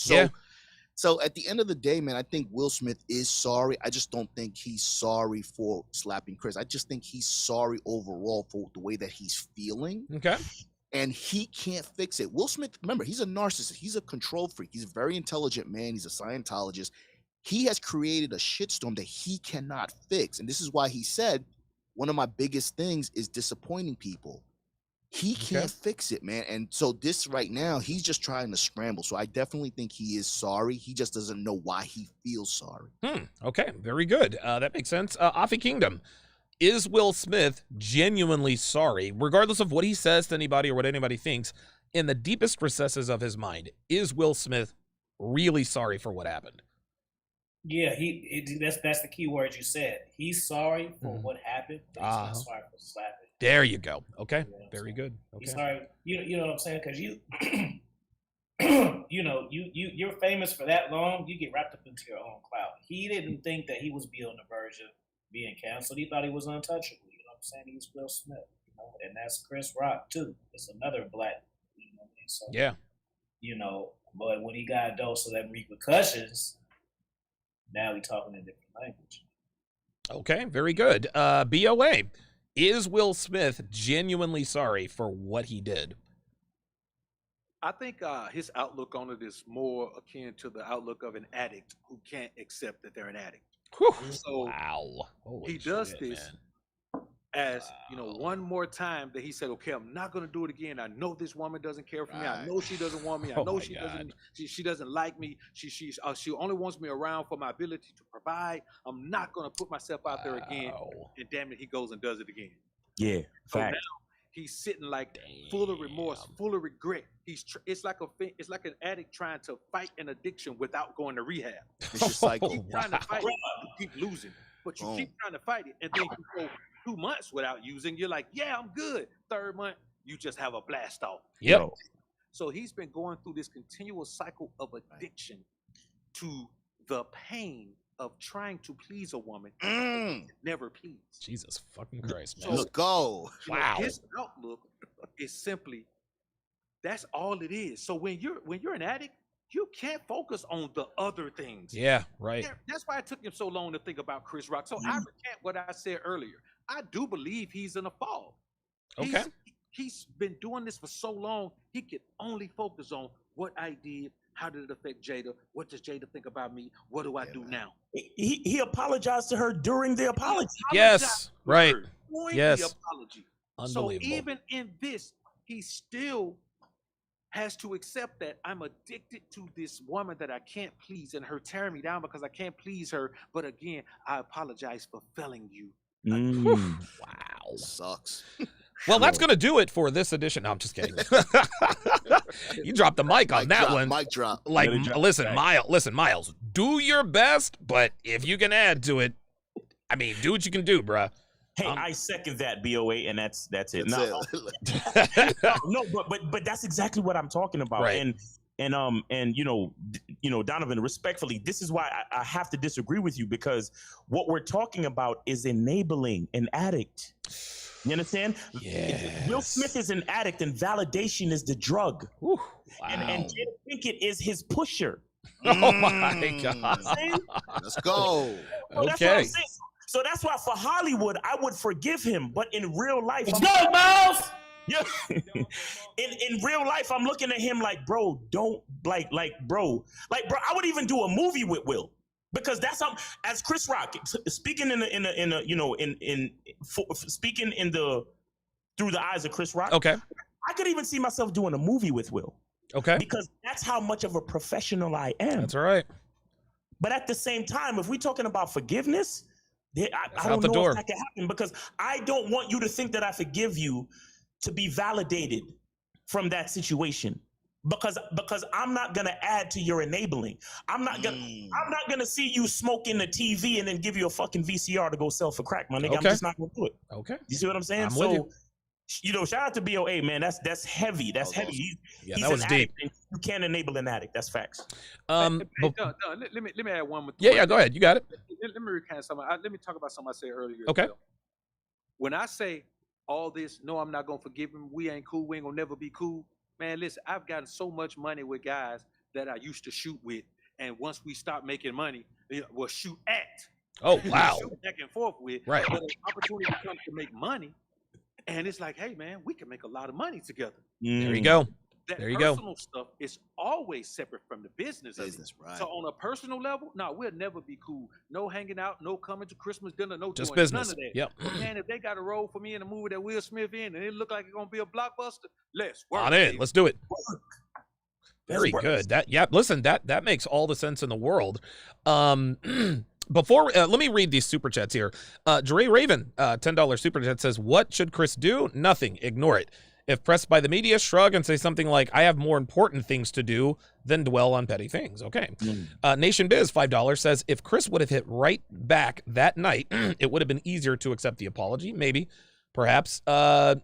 So at the end of the day, man, I think Will Smith is sorry. I just don't think he's sorry for slapping Chris. I just think he's sorry overall for the way that he's feeling. Okay. And he can't fix it. Will Smith, remember, he's a narcissist. He's a control freak. He's a very intelligent man. He's a Scientologist. He has created a shitstorm that he cannot fix. And this is why he said, one of my biggest things is disappointing people. He can't fix it, man. And so this right now, he's just trying to scramble. So I definitely think he is sorry. He just doesn't know why he feels sorry. Okay, very good. That makes sense. Afi Kingdom. Is Will Smith genuinely sorry, regardless of what he says to anybody or what anybody thinks, in the deepest recesses of his mind? Is Will Smith really sorry for what happened? Yeah, that's the key word you said. He's sorry for what happened. He's not sorry for slapping. There you go. Okay, very good. Okay. He's sorry. You know what I'm saying? Because you're famous for that long. You get wrapped up into your own clout. He didn't think that he was on the verge of being canceled. He thought he was untouchable. You know what I'm saying? He's Will Smith. And that's Chris Rock too. It's another black. So, yeah. But when he got a dose of them repercussions, now we're talking a different language. Okay, very good. BOA, is Will Smith genuinely sorry for what he did? I think his outlook on it is more akin to the outlook of an addict who can't accept that they're an addict. Whew. So wow. He does this as, one more time that he said, okay, I'm not going to do it again. I know this woman doesn't care for me. I know she doesn't want me. I know she doesn't like me. She only wants me around for my ability to provide. I'm not going to put myself out there again. And damn it, he goes and does it again. Yeah. So now he's sitting like full of remorse, full of regret. It's like an addict trying to fight an addiction without going to rehab. It's just like you keep trying to fight it, you keep losing, but you keep trying to fight it, and then you go 2 months without using. You're like, yeah, I'm good. 3rd month, you just have a blast off. Yep. So he's been going through this continual cycle of addiction to the pain of trying to please a woman, never please. Jesus fucking Christ, man. Let's go. Wow. His outlook is simply, that's all it is. So when you're an addict, you can't focus on the other things. Yeah, right. That's why it took him so long to think about Chris Rock. So I recant what I said earlier. I do believe he's in a fall. Okay. He's been doing this for so long, he can only focus on what I did. How did it affect Jada? What does Jada think about me? What do I do now? He apologized to her during the apology. Yes, right. The Yes. apology. Unbelievable. So even in this, he still has to accept that I'm addicted to this woman that I can't please and her tearing me down because I can't please her. But again, I apologize for failing you. Wow. Sucks. Well, that's going to do it for this edition. No, I'm just kidding. You dropped the mic on that one. Mic drop. Like, listen, Miles, do your best, but if you can add to it, I mean, do what you can do, bruh. Hey, I second that, BOA, and that's it. No, but that's exactly what I'm talking about. Right. And you know, Donovan, respectfully, this is why I have to disagree with you, because what we're talking about is enabling an addict. You understand? Yes. Will Smith is an addict, and validation is the drug. Ooh, wow. And Jada Pinkett is his pusher. Oh my God. Let's go. Well, that's what I'm saying. So that's why for Hollywood, I would forgive him. But in real life, Let's go, Miles! Yeah. in real life, I'm looking at him like, bro, don't bro, I would even do a movie with Will, because that's as Chris Rock speaking speaking through the eyes of Chris Rock. Okay. I could even see myself doing a movie with Will. Okay. Because that's how much of a professional I am. That's all right. But at the same time, if we're talking about forgiveness, I don't know if that can happen, because I don't want you to think that I forgive you to be validated from that situation, because I'm not gonna add to your enabling. I'm not gonna see you smoking the TV and then give you a fucking VCR to go sell for crack, my nigga. I'm just not gonna do it. Okay. You see what I'm saying? I'm with you. Shout out to BOA, man. That's heavy. That's heavy. Yeah, he's that was deep. You can't enable an addict. That's facts. Let me add one more. Yeah, go ahead. You got it. Let me recant something. Let me talk about something I said earlier. Okay. When I say all this, no, I'm not gonna forgive him. We ain't cool. We ain't gonna never be cool. Man, listen, I've gotten so much money with guys that I used to shoot with, and once we stopped making money, we'll shoot at. Oh wow. Shoot back and forth with. Right. But an opportunity comes to make money, and it's like, hey man, we can make a lot of money together. There you go. That there you go. Personal stuff is always separate from the business. Right. So on a personal level, we'll never be cool. No hanging out, no coming to Christmas dinner, no just doing business. none of that. Yep. But man, if they got a role for me in a movie that Will Smith in, and it look like it's gonna be a blockbuster, let's work. On in. Let's do it. Very good. Listen, that makes all the sense in the world. Before let me read these super chats here. Dre Raven, $10 super chat says, "What should Chris do? Nothing. Ignore it. If pressed by the media, shrug and say something like, I have more important things to do than dwell on petty things." Okay. Nation Biz, $5 says, if Chris would have hit right back that night, it would have been easier to accept the apology. Maybe. Perhaps.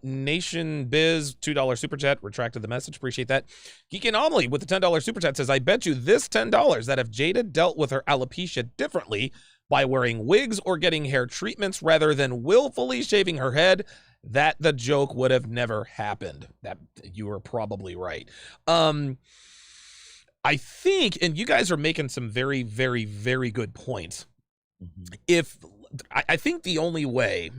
Nation Biz, $2 super chat, retracted the message. Appreciate that. Geek Anomaly with the $10 super chat says, I bet you this $10 that if Jada dealt with her alopecia differently by wearing wigs or getting hair treatments rather than willfully shaving her head, that the joke would have never happened. That you were probably right. I think, and you guys are making some very, very, very good points. I think the only way,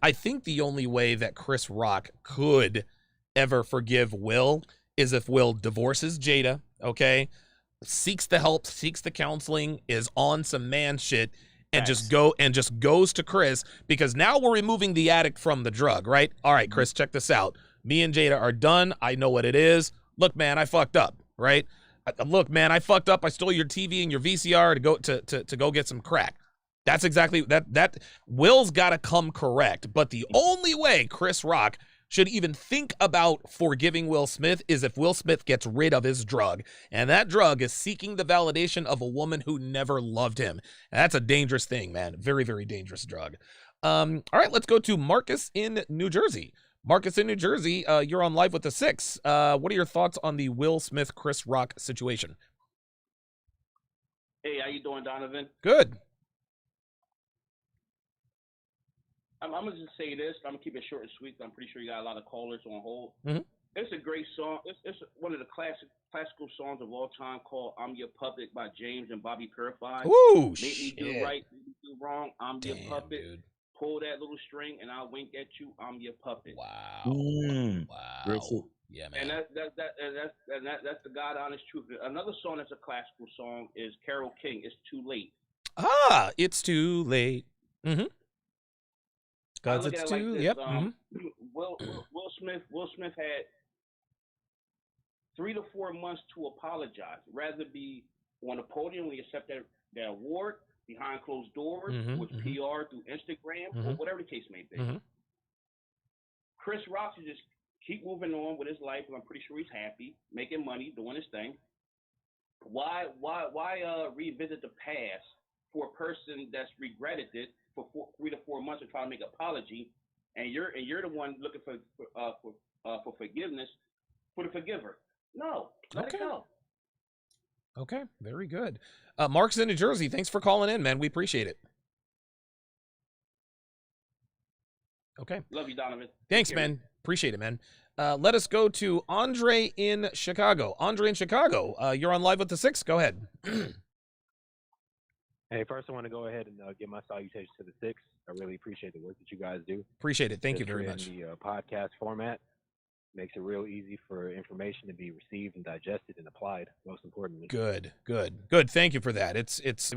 that Chris Rock could ever forgive Will is if Will divorces Jada, okay, seeks the help, seeks the counseling, is on some man shit, and just goes to Chris, because now we're removing the addict from the drug, right? All right, Chris, check this out. Me and Jada are done. I know what it is. Look, man, I fucked up, right? Look, man, I fucked up. I stole your TV and your VCR to go get some crack. That's exactly that Will's got to come correct. But the only way Chris Rock should even think about forgiving Will Smith is if Will Smith gets rid of his drug. And that drug is seeking the validation of a woman who never loved him. And that's a dangerous thing, man. Very, very dangerous drug. All right, let's go to Marcus in New Jersey. Marcus in New Jersey, you're on Live with the Six. What are your thoughts on the Will Smith, Chris Rock situation? Hey, how you doing, Donovan? Good. I'm going to just say this. I'm going to keep it short and sweet. I'm pretty sure you got a lot of callers on hold. Mm-hmm. It's a great song. It's one of the classical songs of all time called I'm Your Puppet by James and Bobby Purified. Ooh, Make me do right, make me do wrong. I'm your puppet. Dude. Pull that little string and I'll wink at you. I'm your puppet. Wow. Wow. Yeah, man. And that's the God honest truth. Another song that's a classical song is Carole King. It's Too Late. Ah, it's too late. Mm-hmm. Because it's too. Like yep. Will Smith had 3 to 4 months to apologize. Rather be on a podium when you accept that award, behind closed doors, with PR through Instagram, or whatever the case may be. Chris Rock should just keep moving on with his life, and I'm pretty sure he's happy, making money, doing his thing. Why revisit the past for a person that's regretted it for 3 to 4 months and trying to make an apology, and you're the one looking for forgiveness for the forgiver? No, let it go. Okay, very good. Mark's in New Jersey. Thanks for calling in, man. We appreciate it. Okay. Love you, Donovan. Thanks, man. Appreciate it, man. Let us go to Andre in Chicago. Andre in Chicago, you're on Live with the Six. Go ahead. Hey, first I want to go ahead and give my salutations to the Six. I really appreciate the work that you guys do. Appreciate it. Thank you very much. The podcast format makes it real easy for information to be received and digested and applied, most importantly. Good. Thank you for that. It's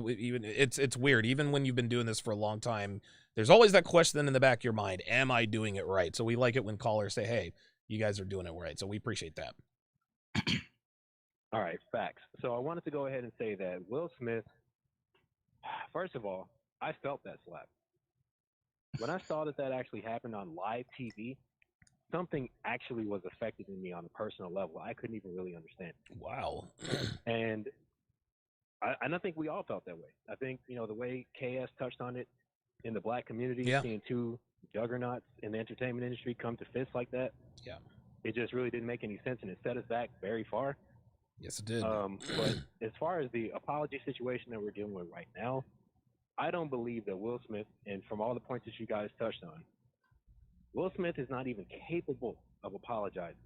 weird. Even when you've been doing this for a long time, there's always that question in the back of your mind, am I doing it right? So we like it when callers say, hey, you guys are doing it right. So we appreciate that. All right, facts. So I wanted to go ahead and say that Will Smith, first of all, I felt that slap. When I saw that actually happened on live TV, something actually was affected in me on a personal level. I couldn't even really understand. Wow. And I think we all felt that way. I think, the way KS touched on it in the black community, seeing two juggernauts in the entertainment industry come to fists like that, it just really didn't make any sense, and it set us back very far. Yes, it did. But as far as the apology situation that we're dealing with right now, I don't believe that Will Smith, and from all the points that you guys touched on, Will Smith is not even capable of apologizing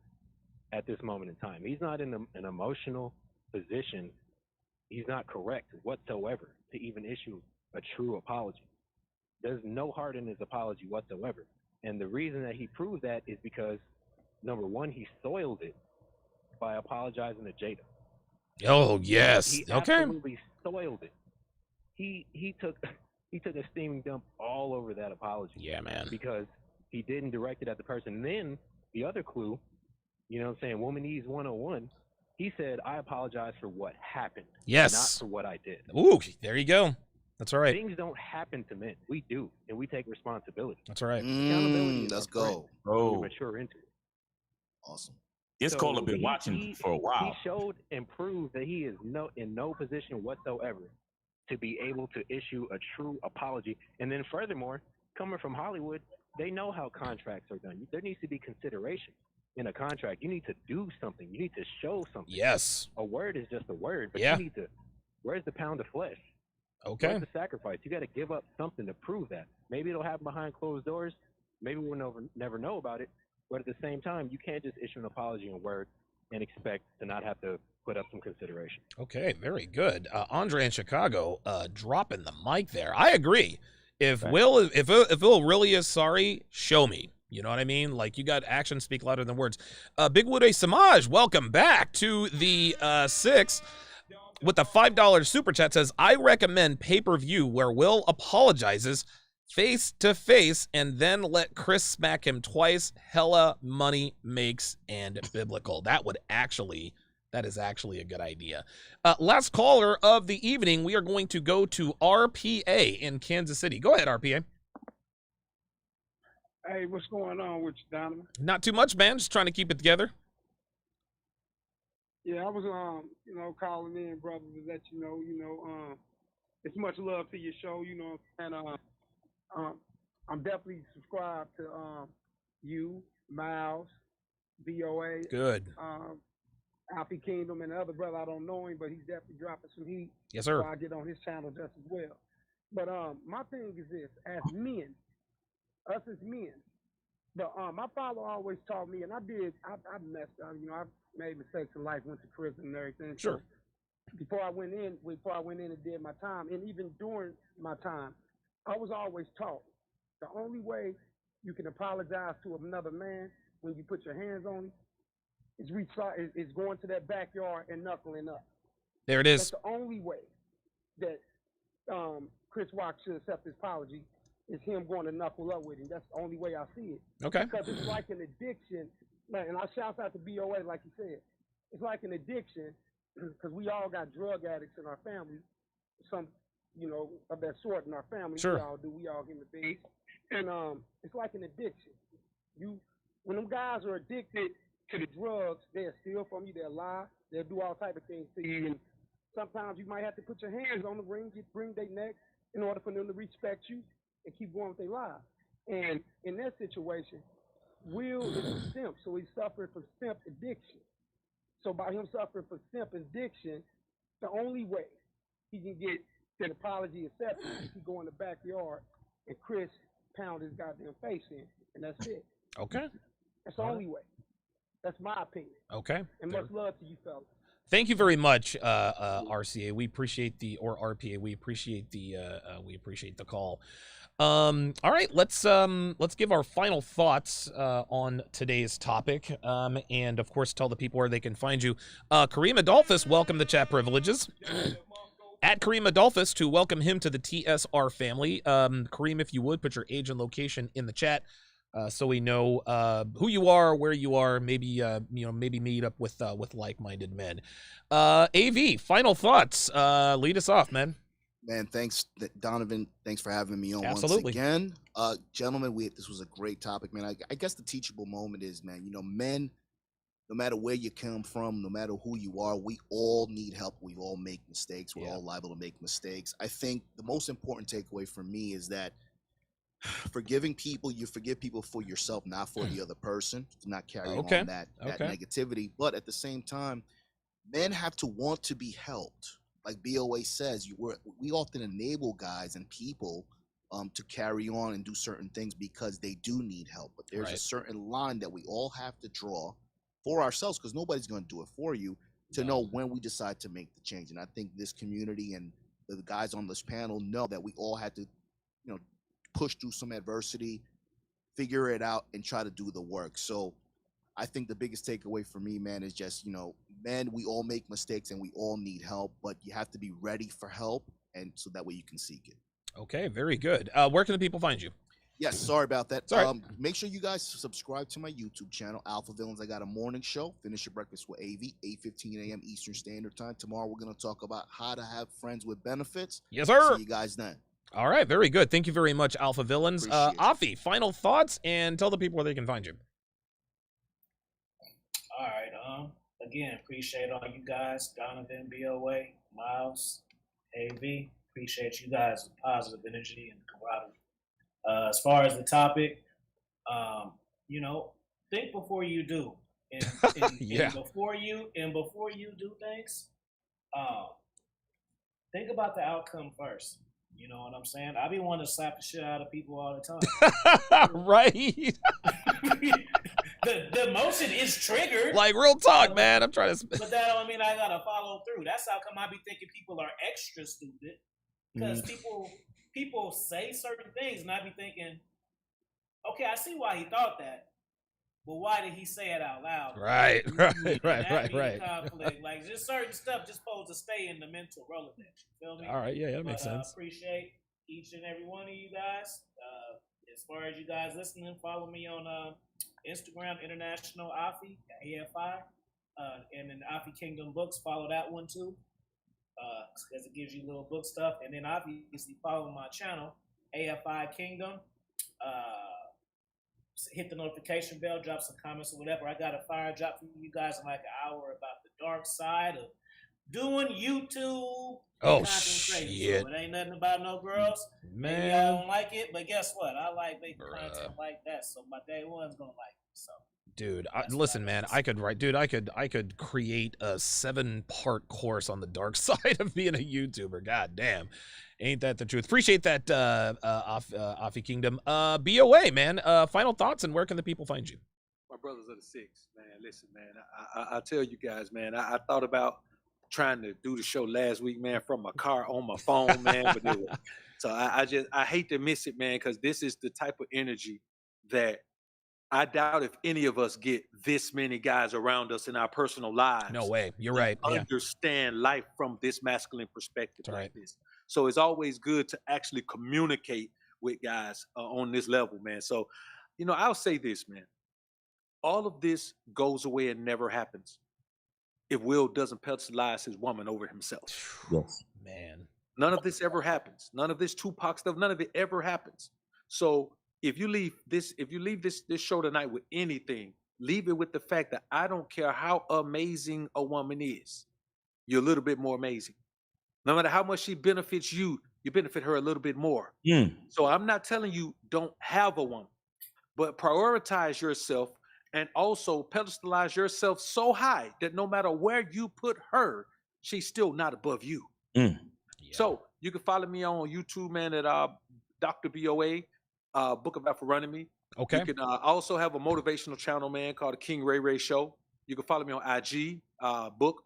at this moment in time. He's not in an emotional position. He's not correct whatsoever to even issue a true apology. There's no heart in his apology whatsoever. And the reason that he proved that is because, number one, he soiled it by apologizing to Jada. Oh, yes. He Okay. absolutely soiled it. He took a steaming dump all over that apology. Yeah, man. Because he didn't direct it at the person. And then the other clue, Womanese 101, he said, I apologize for what happened. Yes. Not for what I did. Ooh, there you go. That's all right. Things don't happen to men. We do, and we take responsibility. That's all right. Accountability is Let's our friend go. when we mature into it. Awesome. This caller been watching for a while. He showed and proved that he is in no position whatsoever to be able to issue a true apology. And then furthermore, coming from Hollywood, they know how contracts are done. There needs to be consideration in a contract. You need to do something. You need to show something. Yes. A word is just a word, but Yeah. you need to, where's the pound of flesh? Okay. Where's the sacrifice? You got to give up something to prove that. Maybe it'll happen behind closed doors. Maybe we'll never know about it. But at the same time, you can't just issue an apology in word and expect to not have to put up some consideration. Okay, very good. Andre in Chicago, dropping the mic there. I agree. If Will really is sorry, show me. You know what I mean? Like, you got actions speak louder than words. Big Woode Samaj, welcome back to the Six with the $5 super chat. Says, I recommend pay-per-view where Will apologizes face to face and then let Chris smack him twice. Hella money makes and biblical. That is actually a good idea. Last caller of the evening, we are going to go to RPA in Kansas City. Go ahead, RPA. Hey, what's going on with you, Donovan? Not too much, man. Just trying to keep it together. Yeah, I was calling in, brother, to let you know, it's much love to your show, and I'm definitely subscribed to you, Miles, BOA. Good. Alfie Kingdom, and the other brother, I don't know him, but he's definitely dropping some heat. Yes, sir. So I get on his channel just as well. But my thing is this: as men, us as men, my father always taught me, and I messed up. I made mistakes in life, went to prison and everything. Sure. So before I went in and did my time, and even during my time, I was always taught the only way you can apologize to another man when you put your hands on him is going to that backyard and knuckling up. There it is. That's the only way that Chris Rock should accept his apology is him going to knuckle up with him. That's the only way I see it. Okay. Because it's like an addiction. And I shout out to BOA, like you said. it's like an addiction because we all got drug addicts in our family, some, of that sort in our family. Sure. We all do. We all human beings. And it's like an addiction. When them guys are addicted to the drugs, they'll steal from you, they'll lie, they'll do all type of things to you. And sometimes you might have to put your hands on the ring, bring their neck in order for them to respect you and keep going with their lives. And in that situation, Will is a simp, so he's suffering from simp addiction. So by him suffering from simp addiction, the only way he can get an apology accepted is he go in the backyard and Chris pound his goddamn face in, and that's it. Okay. That's the only way. That's my opinion. Okay. And much love to you fellas. Thank you very much, RCA. We appreciate or RPA. We appreciate the call. All right, let's give our final thoughts on today's topic, and of course tell the people where they can find you. Kareem Adolphus, welcome to Chat Privileges. At Kareem Adolphus to welcome him to the TSR family. Kareem, if you would put your age and location in the chat, so we know who you are, where you are. Maybe maybe meet up with like-minded men. AV, final thoughts. Lead us off, man. Man, thanks, Donovan. Thanks for having me on Absolutely. once again. Gentlemen, this was a great topic, man. I guess the teachable moment is, man, men, no matter where you come from, no matter who you are, we all need help. We all make mistakes. We're all liable to make mistakes. I think the most important takeaway for me is that forgiving people, you forgive people for yourself, not for the other person, to not carry on that negativity. But at the same time, men have to want to be helped. Like BOA says, we often enable guys and people to carry on and do certain things because they do need help. But there's a certain line that we all have to draw for ourselves, because nobody's going to do it for you, to know when we decide to make the change. And I think this community and the guys on this panel know that we all had to, push through some adversity, figure it out, and try to do the work. So I think the biggest takeaway for me, man, is just, men, we all make mistakes and we all need help, but you have to be ready for help, and so that way you can seek it. Okay, very good. Where can the people find you? Yes, sorry about that. Sorry. Make sure you guys subscribe to my YouTube channel, Alpha Villains. I got a morning show, Finish Your Breakfast with AV, 8:15 a.m. Eastern Standard Time. Tomorrow we're going to talk about how to have friends with benefits. Yes, sir. See you guys then. All right, very good. Thank you very much, Alpha Villains. Afi, final thoughts, and tell the people where they can find you. All right. Again, appreciate all you guys, Donovan, BOA, Miles, AV. Appreciate you guys' positive energy and camaraderie. As far as the topic, think before you do, and before you do things, think about the outcome first. You know what I'm saying? I be wanting to slap the shit out of people all the time. Right. The emotion is triggered. Like, real talk, man. I'm trying to. But that don't mean I gotta follow through. That's how come I be thinking people are extra stupid, because people say certain things, and I be thinking, okay, I see why he thought that, but why did he say it out loud? Right. Conflict. Like, just certain stuff just supposed to stay in the mental Rolodex. You feel me? All right, yeah, that makes sense. Appreciate each and every one of you guys. As far as you guys listening, follow me on Instagram, International Afi, AFI, and then Afi Kingdom Books. Follow that one too, because it gives you little book stuff. And then obviously follow my channel, AFI Kingdom. Hit the notification bell, drop some comments or whatever. I got a fire drop for you guys in like an hour about the dark side of doing YouTube. Oh, shit. shit. So it ain't nothing about no girls. Man. Maybe I don't like it, but guess what? I like making content like that, so my day one's gonna like it. So, dude, listen, man, I could create a 7-part course on the dark side of being a YouTuber. God damn. Ain't that the truth? Appreciate that, Afi Kingdom. BOA, man, final thoughts, and where can the people find you? My brothers of the six, man. Listen, man, I tell you guys, man, I thought about trying to do the show last week, man, from my car on my phone, man. But so I hate to miss it, man, because this is the type of energy that I doubt if any of us get this many guys around us in our personal lives. No way. You're right. Understand life from this masculine perspective. That's right. This. So it's always good to actually communicate with guys on this level, man. So, I'll say this, man. All of this goes away and never happens if Will doesn't pedestalize his woman over himself. Yes. Man. None of this ever happens. None of this Tupac stuff, none of it ever happens. So if you leave this show tonight with anything, leave it with the fact that I don't care how amazing a woman is, you're a little bit more amazing. No matter how much she benefits you, you benefit her a little bit more. So I'm not telling you don't have a woman, but prioritize yourself and also pedestalize yourself so high that no matter where you put her, she's still not above you. So you can follow me on YouTube, man, at Dr. BOA, Book of Alpha. Okay. You can also have a motivational channel, man, called the King Ray Ray Show. You can follow me on IG, book_of_alpha.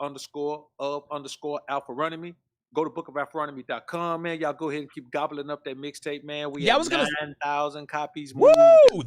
Go to bookofalpharonomy.com, man. Y'all go ahead and keep gobbling up that mixtape, man. We have 9,000 copies. Woo!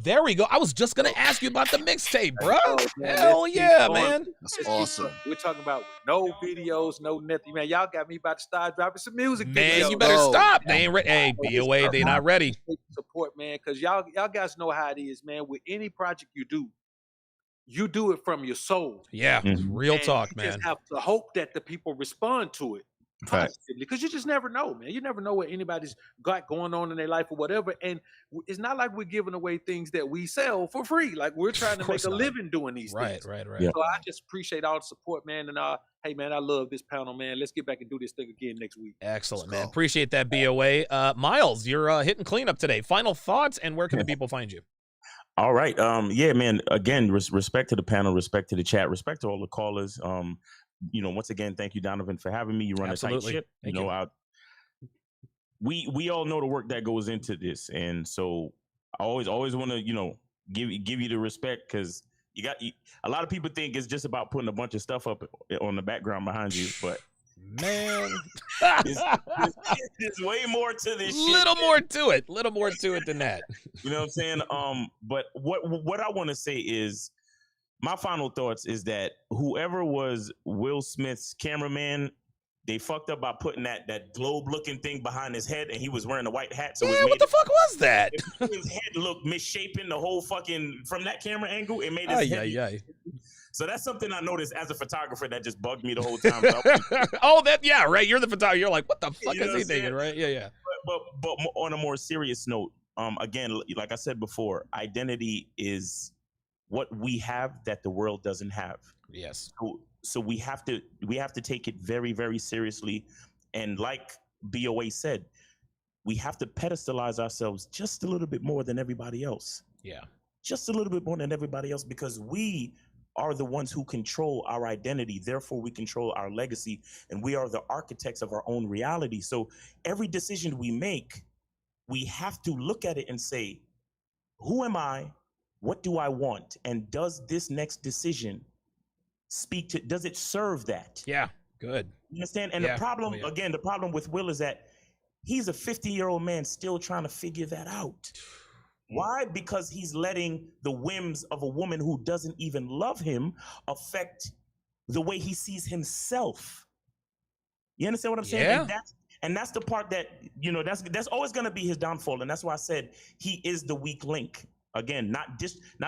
There we go. I was just gonna ask you about the mixtape, bro. Hell yeah, man. That's awesome. We're talking about no videos, no nothing, man. Y'all got me about to start dropping some music. Man, videos. you better stop. They ain't ready. Hey, BOA, they not ready. Support, man, because y'all guys know how it is, man. With any project you do it from your soul. Yeah, real talk, man. You just have to hope that the people respond to it positively, because you just never know, man. You never know what anybody's got going on in their life or whatever. And it's not like we're giving away things that we sell for free. Like, we're trying to make a living doing these things. Right. So I just appreciate all the support, man. And hey, man, I love this panel, man. Let's get back and do this thing again next week. Excellent, man. Appreciate that, BOA. Miles, you're hitting cleanup today. Final thoughts, and where can the people find you? All right. Yeah, man. Again, respect to the panel, respect to the chat, respect to all the callers. Once again, thank you, Donovan, for having me. You run a tight ship. We all know the work that goes into this, and so I always want to give you the respect, because a lot of people think it's just about putting a bunch of stuff up on the background behind you, but man, there's way more to this. Little more to it than that. You know what I'm saying? But what I want to say is, my final thoughts is that whoever was Will Smith's cameraman, they fucked up by putting that globe-looking thing behind his head, and he was wearing a white hat. So what the fuck was that? His head looked misshapen the whole fucking from that camera angle. It made his head. So that's something I noticed as a photographer that just bugged me the whole time. Right. You're the photographer. You're like, what the fuck is he thinking, right? Yeah. But on a more serious note, again, like I said before, identity is what we have that the world doesn't have. Yes. So we have to take it very, very seriously. And like BOA said, we have to pedestalize ourselves just a little bit more than everybody else. Yeah. Just a little bit more than everybody else, because we are the ones who control our identity. Therefore, we control our legacy, and we are the architects of our own reality. So every decision we make, we have to look at it and say, who am I? What do I want? And does this next decision does it serve that? Yeah, good. You understand? And the problem with Will is that he's a 50-year-old man still trying to figure that out. Why? Because he's letting the whims of a woman who doesn't even love him affect the way he sees himself. You understand what I'm saying? Yeah. And that's the part that, that's always going to be his downfall. And that's why I said he is the weak link. Again, not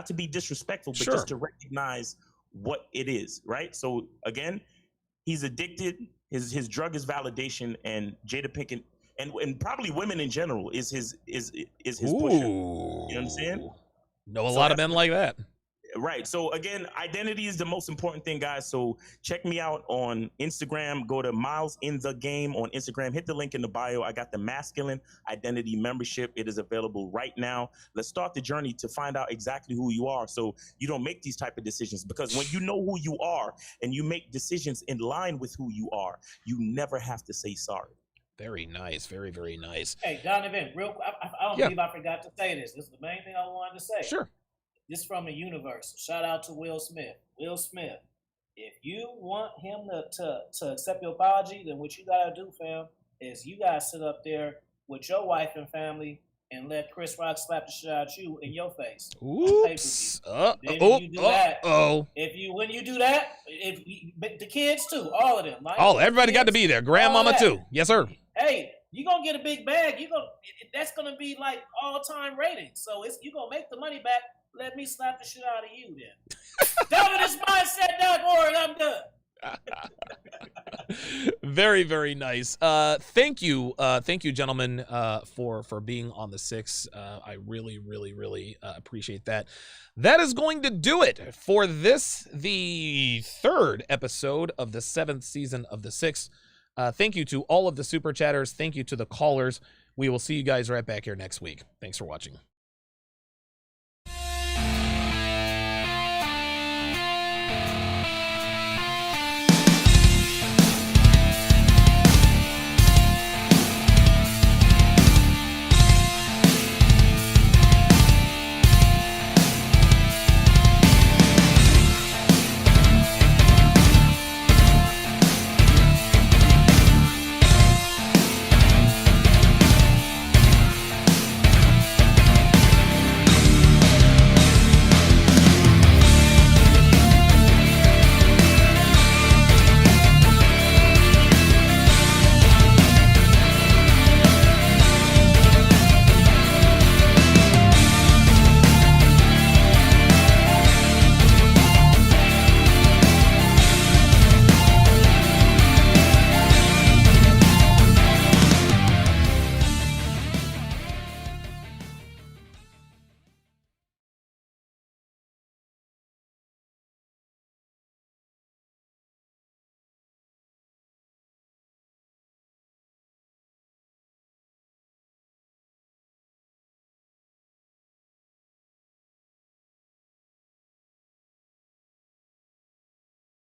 to be disrespectful, but just to recognize what it is, right? So again, he's addicted. His drug is validation, and Jada Pinkett and probably women in general is his pusher. You know what I'm saying? Know a lot of men like that. Right. So again, identity is the most important thing, guys. So check me out on Instagram. Go to Miles in the Game on Instagram. Hit the link in the bio. I got the Masculine Identity membership. It is available right now. Let's start the journey to find out exactly who you are, so you don't make these type of decisions. Because when you know who you are and you make decisions in line with who you are, you never have to say sorry. Very nice. Very, very nice. Hey, Donovan, real quick, I don't believe I forgot to say this. This is the main thing I wanted to say. Sure. This from the universe. Shout out to Will Smith. Will Smith, if you want him to accept your apology, then what you gotta do, fam, is you gotta sit up there with your wife and family and let Chris Rock slap the shit out of you in your face. Oops. When you do that, the kids too, all of them. Like, everybody got to be there. Grandmama too. Yes, sir. Hey, you gonna get a big bag. That's gonna be like all-time ratings. So you gonna make the money back. Let me slap the shit out of you then. Dominance mindset.org. I'm done. Very, very nice. Thank you, gentlemen, for being on the 6. I really, really, really appreciate that. That is going to do it for this, the 3rd episode of the 7th season of the 6. Thank you to all of the super chatters. Thank you to the callers. We will see you guys right back here next week. Thanks for watching.